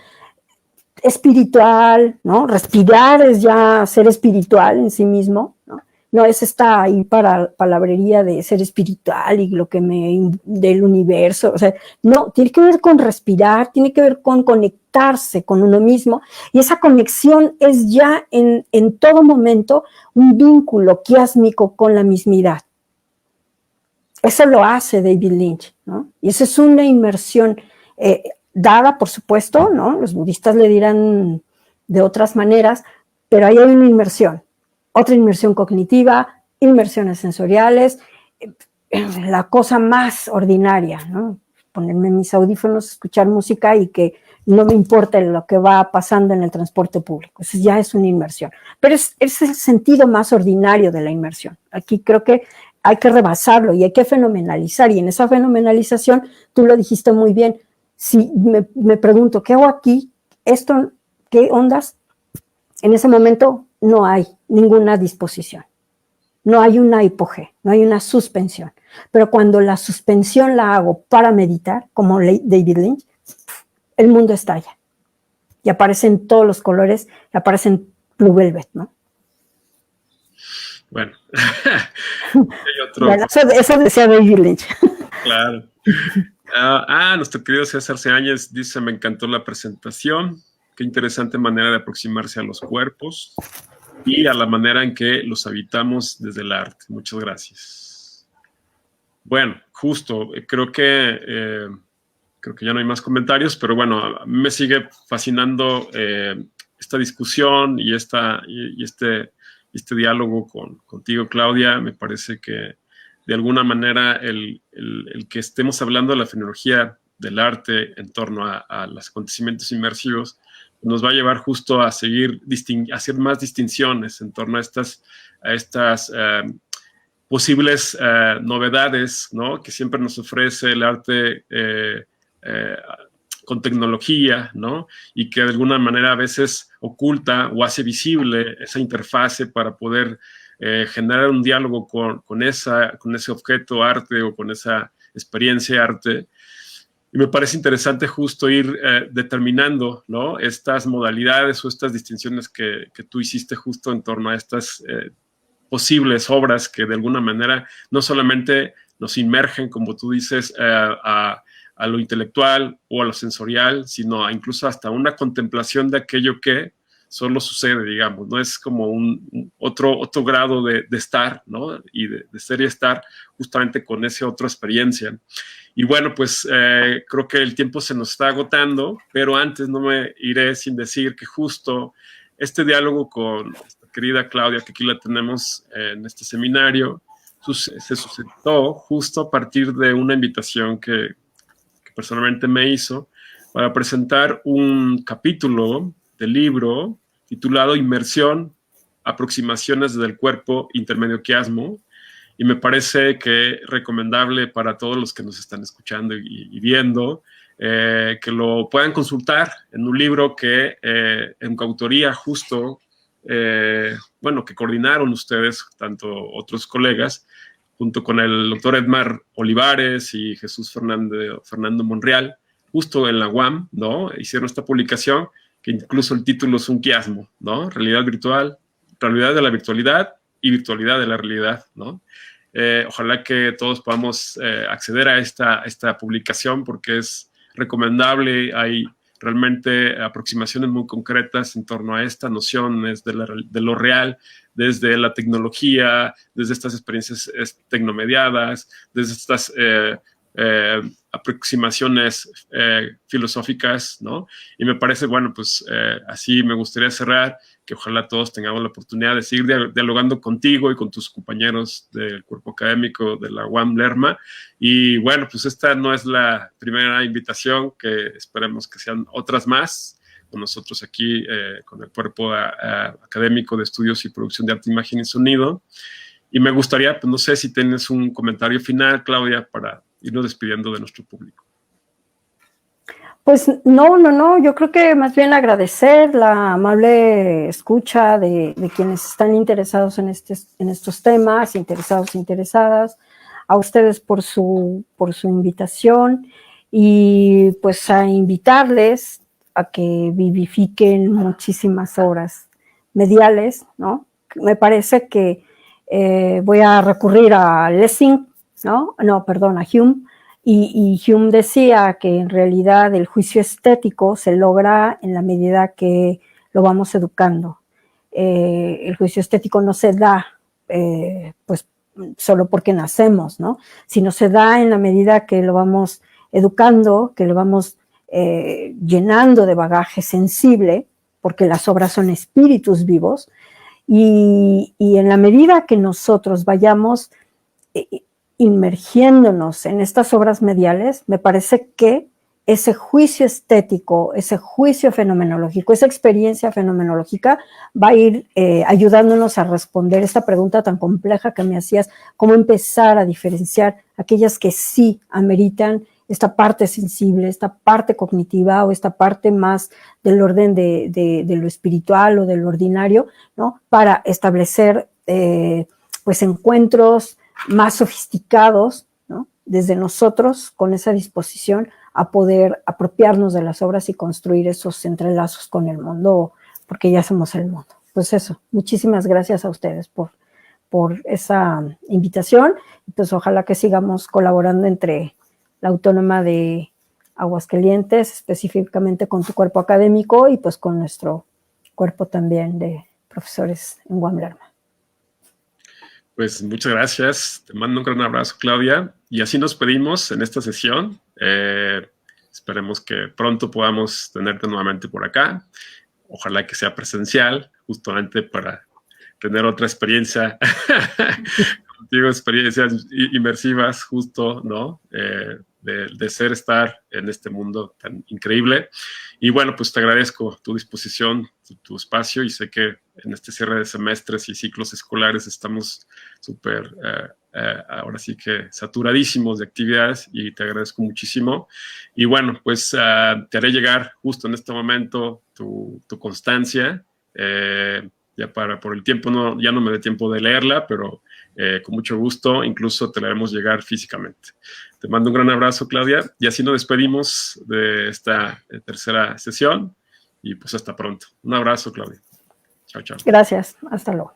espiritual, ¿no? Respirar es ya ser espiritual en sí mismo, ¿no? No es esta ahí para palabrería de ser espiritual y lo que del universo, o sea, no, tiene que ver con respirar, tiene que ver con conectarse con uno mismo, y esa conexión es ya en todo momento un vínculo quiásmico con la mismidad. Eso lo hace David Lynch, ¿no? Y esa es una inmersión dada, por supuesto, ¿no? Los budistas le dirán de otras maneras, pero ahí hay una inmersión, otra inmersión cognitiva, inmersiones sensoriales, la cosa más ordinaria, ¿no? Ponerme mis audífonos, escuchar música y que no me importa lo que va pasando en el transporte público. Eso ya es una inmersión. Pero es el sentido más ordinario de la inmersión. Aquí creo que hay que rebasarlo y hay que fenomenalizar. Y en esa fenomenalización, tú lo dijiste muy bien, si me pregunto, ¿qué hago aquí? ¿Qué ondas? En ese momento no hay ninguna disposición. No hay una hipogé, no hay una suspensión. Pero cuando la suspensión la hago para meditar, como David Lynch, el mundo estalla. Y aparecen todos los colores, y aparecen Blue Velvet, ¿no? Bueno, hay otro. Bueno, eso decía David Lynch. Claro. Nuestro querido César Seáñez dice, me encantó la presentación, qué interesante manera de aproximarse a los cuerpos y a la manera en que los habitamos desde el arte. Muchas gracias. Bueno, justo, creo que ya no hay más comentarios, pero bueno, a mí me sigue fascinando esta discusión y este diálogo contigo, Claudia. Me parece que de alguna manera el que estemos hablando de la fenomenología del arte en torno a los acontecimientos inmersivos nos va a llevar justo a seguir a hacer más distinciones en torno a estas posibles novedades, ¿no? Que siempre nos ofrece el arte con tecnología, ¿no? Y que de alguna manera a veces oculta o hace visible esa interfase para poder generar un diálogo con ese objeto arte o con esa experiencia arte. Y me parece interesante justo ir determinando, ¿no? Estas modalidades o estas distinciones que tú hiciste justo en torno a estas posibles obras que de alguna manera no solamente nos inmergen, como tú dices, a lo intelectual o a lo sensorial, sino incluso hasta una contemplación de aquello que solo sucede, digamos, ¿no? Es como otro grado de estar, ¿no? Y de ser y estar justamente con esa otra experiencia. Y bueno, pues creo que el tiempo se nos está agotando, pero antes no me iré sin decir que justo este diálogo con esta querida Claudia, que aquí la tenemos en este seminario, se suscitó justo a partir de una invitación que personalmente me hizo para presentar un capítulo del libro titulado Inmersión, aproximaciones del cuerpo, intermedio quiasmo, y me parece que recomendable para todos los que nos están escuchando y viendo, que lo puedan consultar en un libro que en coautoría justo, que coordinaron ustedes, tanto otros colegas, junto con el doctor Edmar Olivares y Jesús Fernando Monreal, justo en la UAM, ¿no? Hicieron esta publicación, que incluso el título es un quiasmo, ¿no? Realidad virtual, realidad de la virtualidad y virtualidad de la realidad, ¿no? Ojalá que todos podamos acceder a esta publicación, porque es recomendable. Hay realmente aproximaciones muy concretas en torno a esta noción de lo real, desde la tecnología, desde estas experiencias tecnomediadas, desde estas aproximaciones filosóficas, ¿no? Y me parece, bueno, pues así me gustaría cerrar, que ojalá todos tengamos la oportunidad de seguir dialogando contigo y con tus compañeros del cuerpo académico de la UAM Lerma. Y bueno, pues esta no es la primera invitación, que esperemos que sean otras más, con nosotros aquí, con el cuerpo académico de estudios y producción de arte, imagen y sonido. Y me gustaría, pues no sé si tienes un comentario final, Claudia, para irnos despidiendo de nuestro público. Pues no, yo creo que más bien agradecer la amable escucha de quienes están interesados en estos temas, interesadas, a ustedes por su invitación, y pues a invitarles a que vivifiquen muchísimas obras mediales, ¿no? Me parece que voy a recurrir a Lessing, a Hume, y Hume decía que en realidad el juicio estético se logra en la medida que lo vamos educando. El juicio estético no se da pues solo porque nacemos, ¿no? Sino se da en la medida que lo vamos educando, que lo vamos llenando de bagaje sensible, porque las obras son espíritus vivos, y en la medida que nosotros vayamos inmergiéndonos en estas obras mediales, me parece que ese juicio estético, ese juicio fenomenológico, esa experiencia fenomenológica va a ir ayudándonos a responder esta pregunta tan compleja que me hacías: cómo empezar a diferenciar aquellas que sí ameritan esta parte sensible, esta parte cognitiva, o esta parte más del orden de lo espiritual o del ordinario, ¿no? Para establecer pues encuentros más sofisticados, ¿no? Desde nosotros, con esa disposición a poder apropiarnos de las obras y construir esos entrelazos con el mundo, porque ya somos el mundo. Pues eso, muchísimas gracias a ustedes por esa invitación, y pues ojalá que sigamos colaborando entre la Autónoma de Aguascalientes, específicamente con tu cuerpo académico, y pues con nuestro cuerpo también de profesores en UAM Lerma. Pues muchas gracias, te mando un gran abrazo, Claudia, y así nos pedimos en esta sesión. Esperemos que pronto podamos tenerte nuevamente por acá, ojalá que sea presencial, justamente para tener otra experiencia contigo, experiencias inmersivas, justo, ¿no? De estar en este mundo tan increíble. Y bueno, pues te agradezco tu disposición, tu espacio, y sé que en este cierre de semestres y ciclos escolares estamos súper, ahora sí que saturadísimos de actividades, y te agradezco muchísimo. Y bueno, pues te haré llegar justo en este momento tu constancia, ya por el tiempo, ya no me dé tiempo de leerla, pero con mucho gusto, incluso te la haremos llegar físicamente. Te mando un gran abrazo, Claudia, y así nos despedimos de esta tercera sesión, y pues hasta pronto. Un abrazo, Claudia. Chao, chao. Gracias, hasta luego.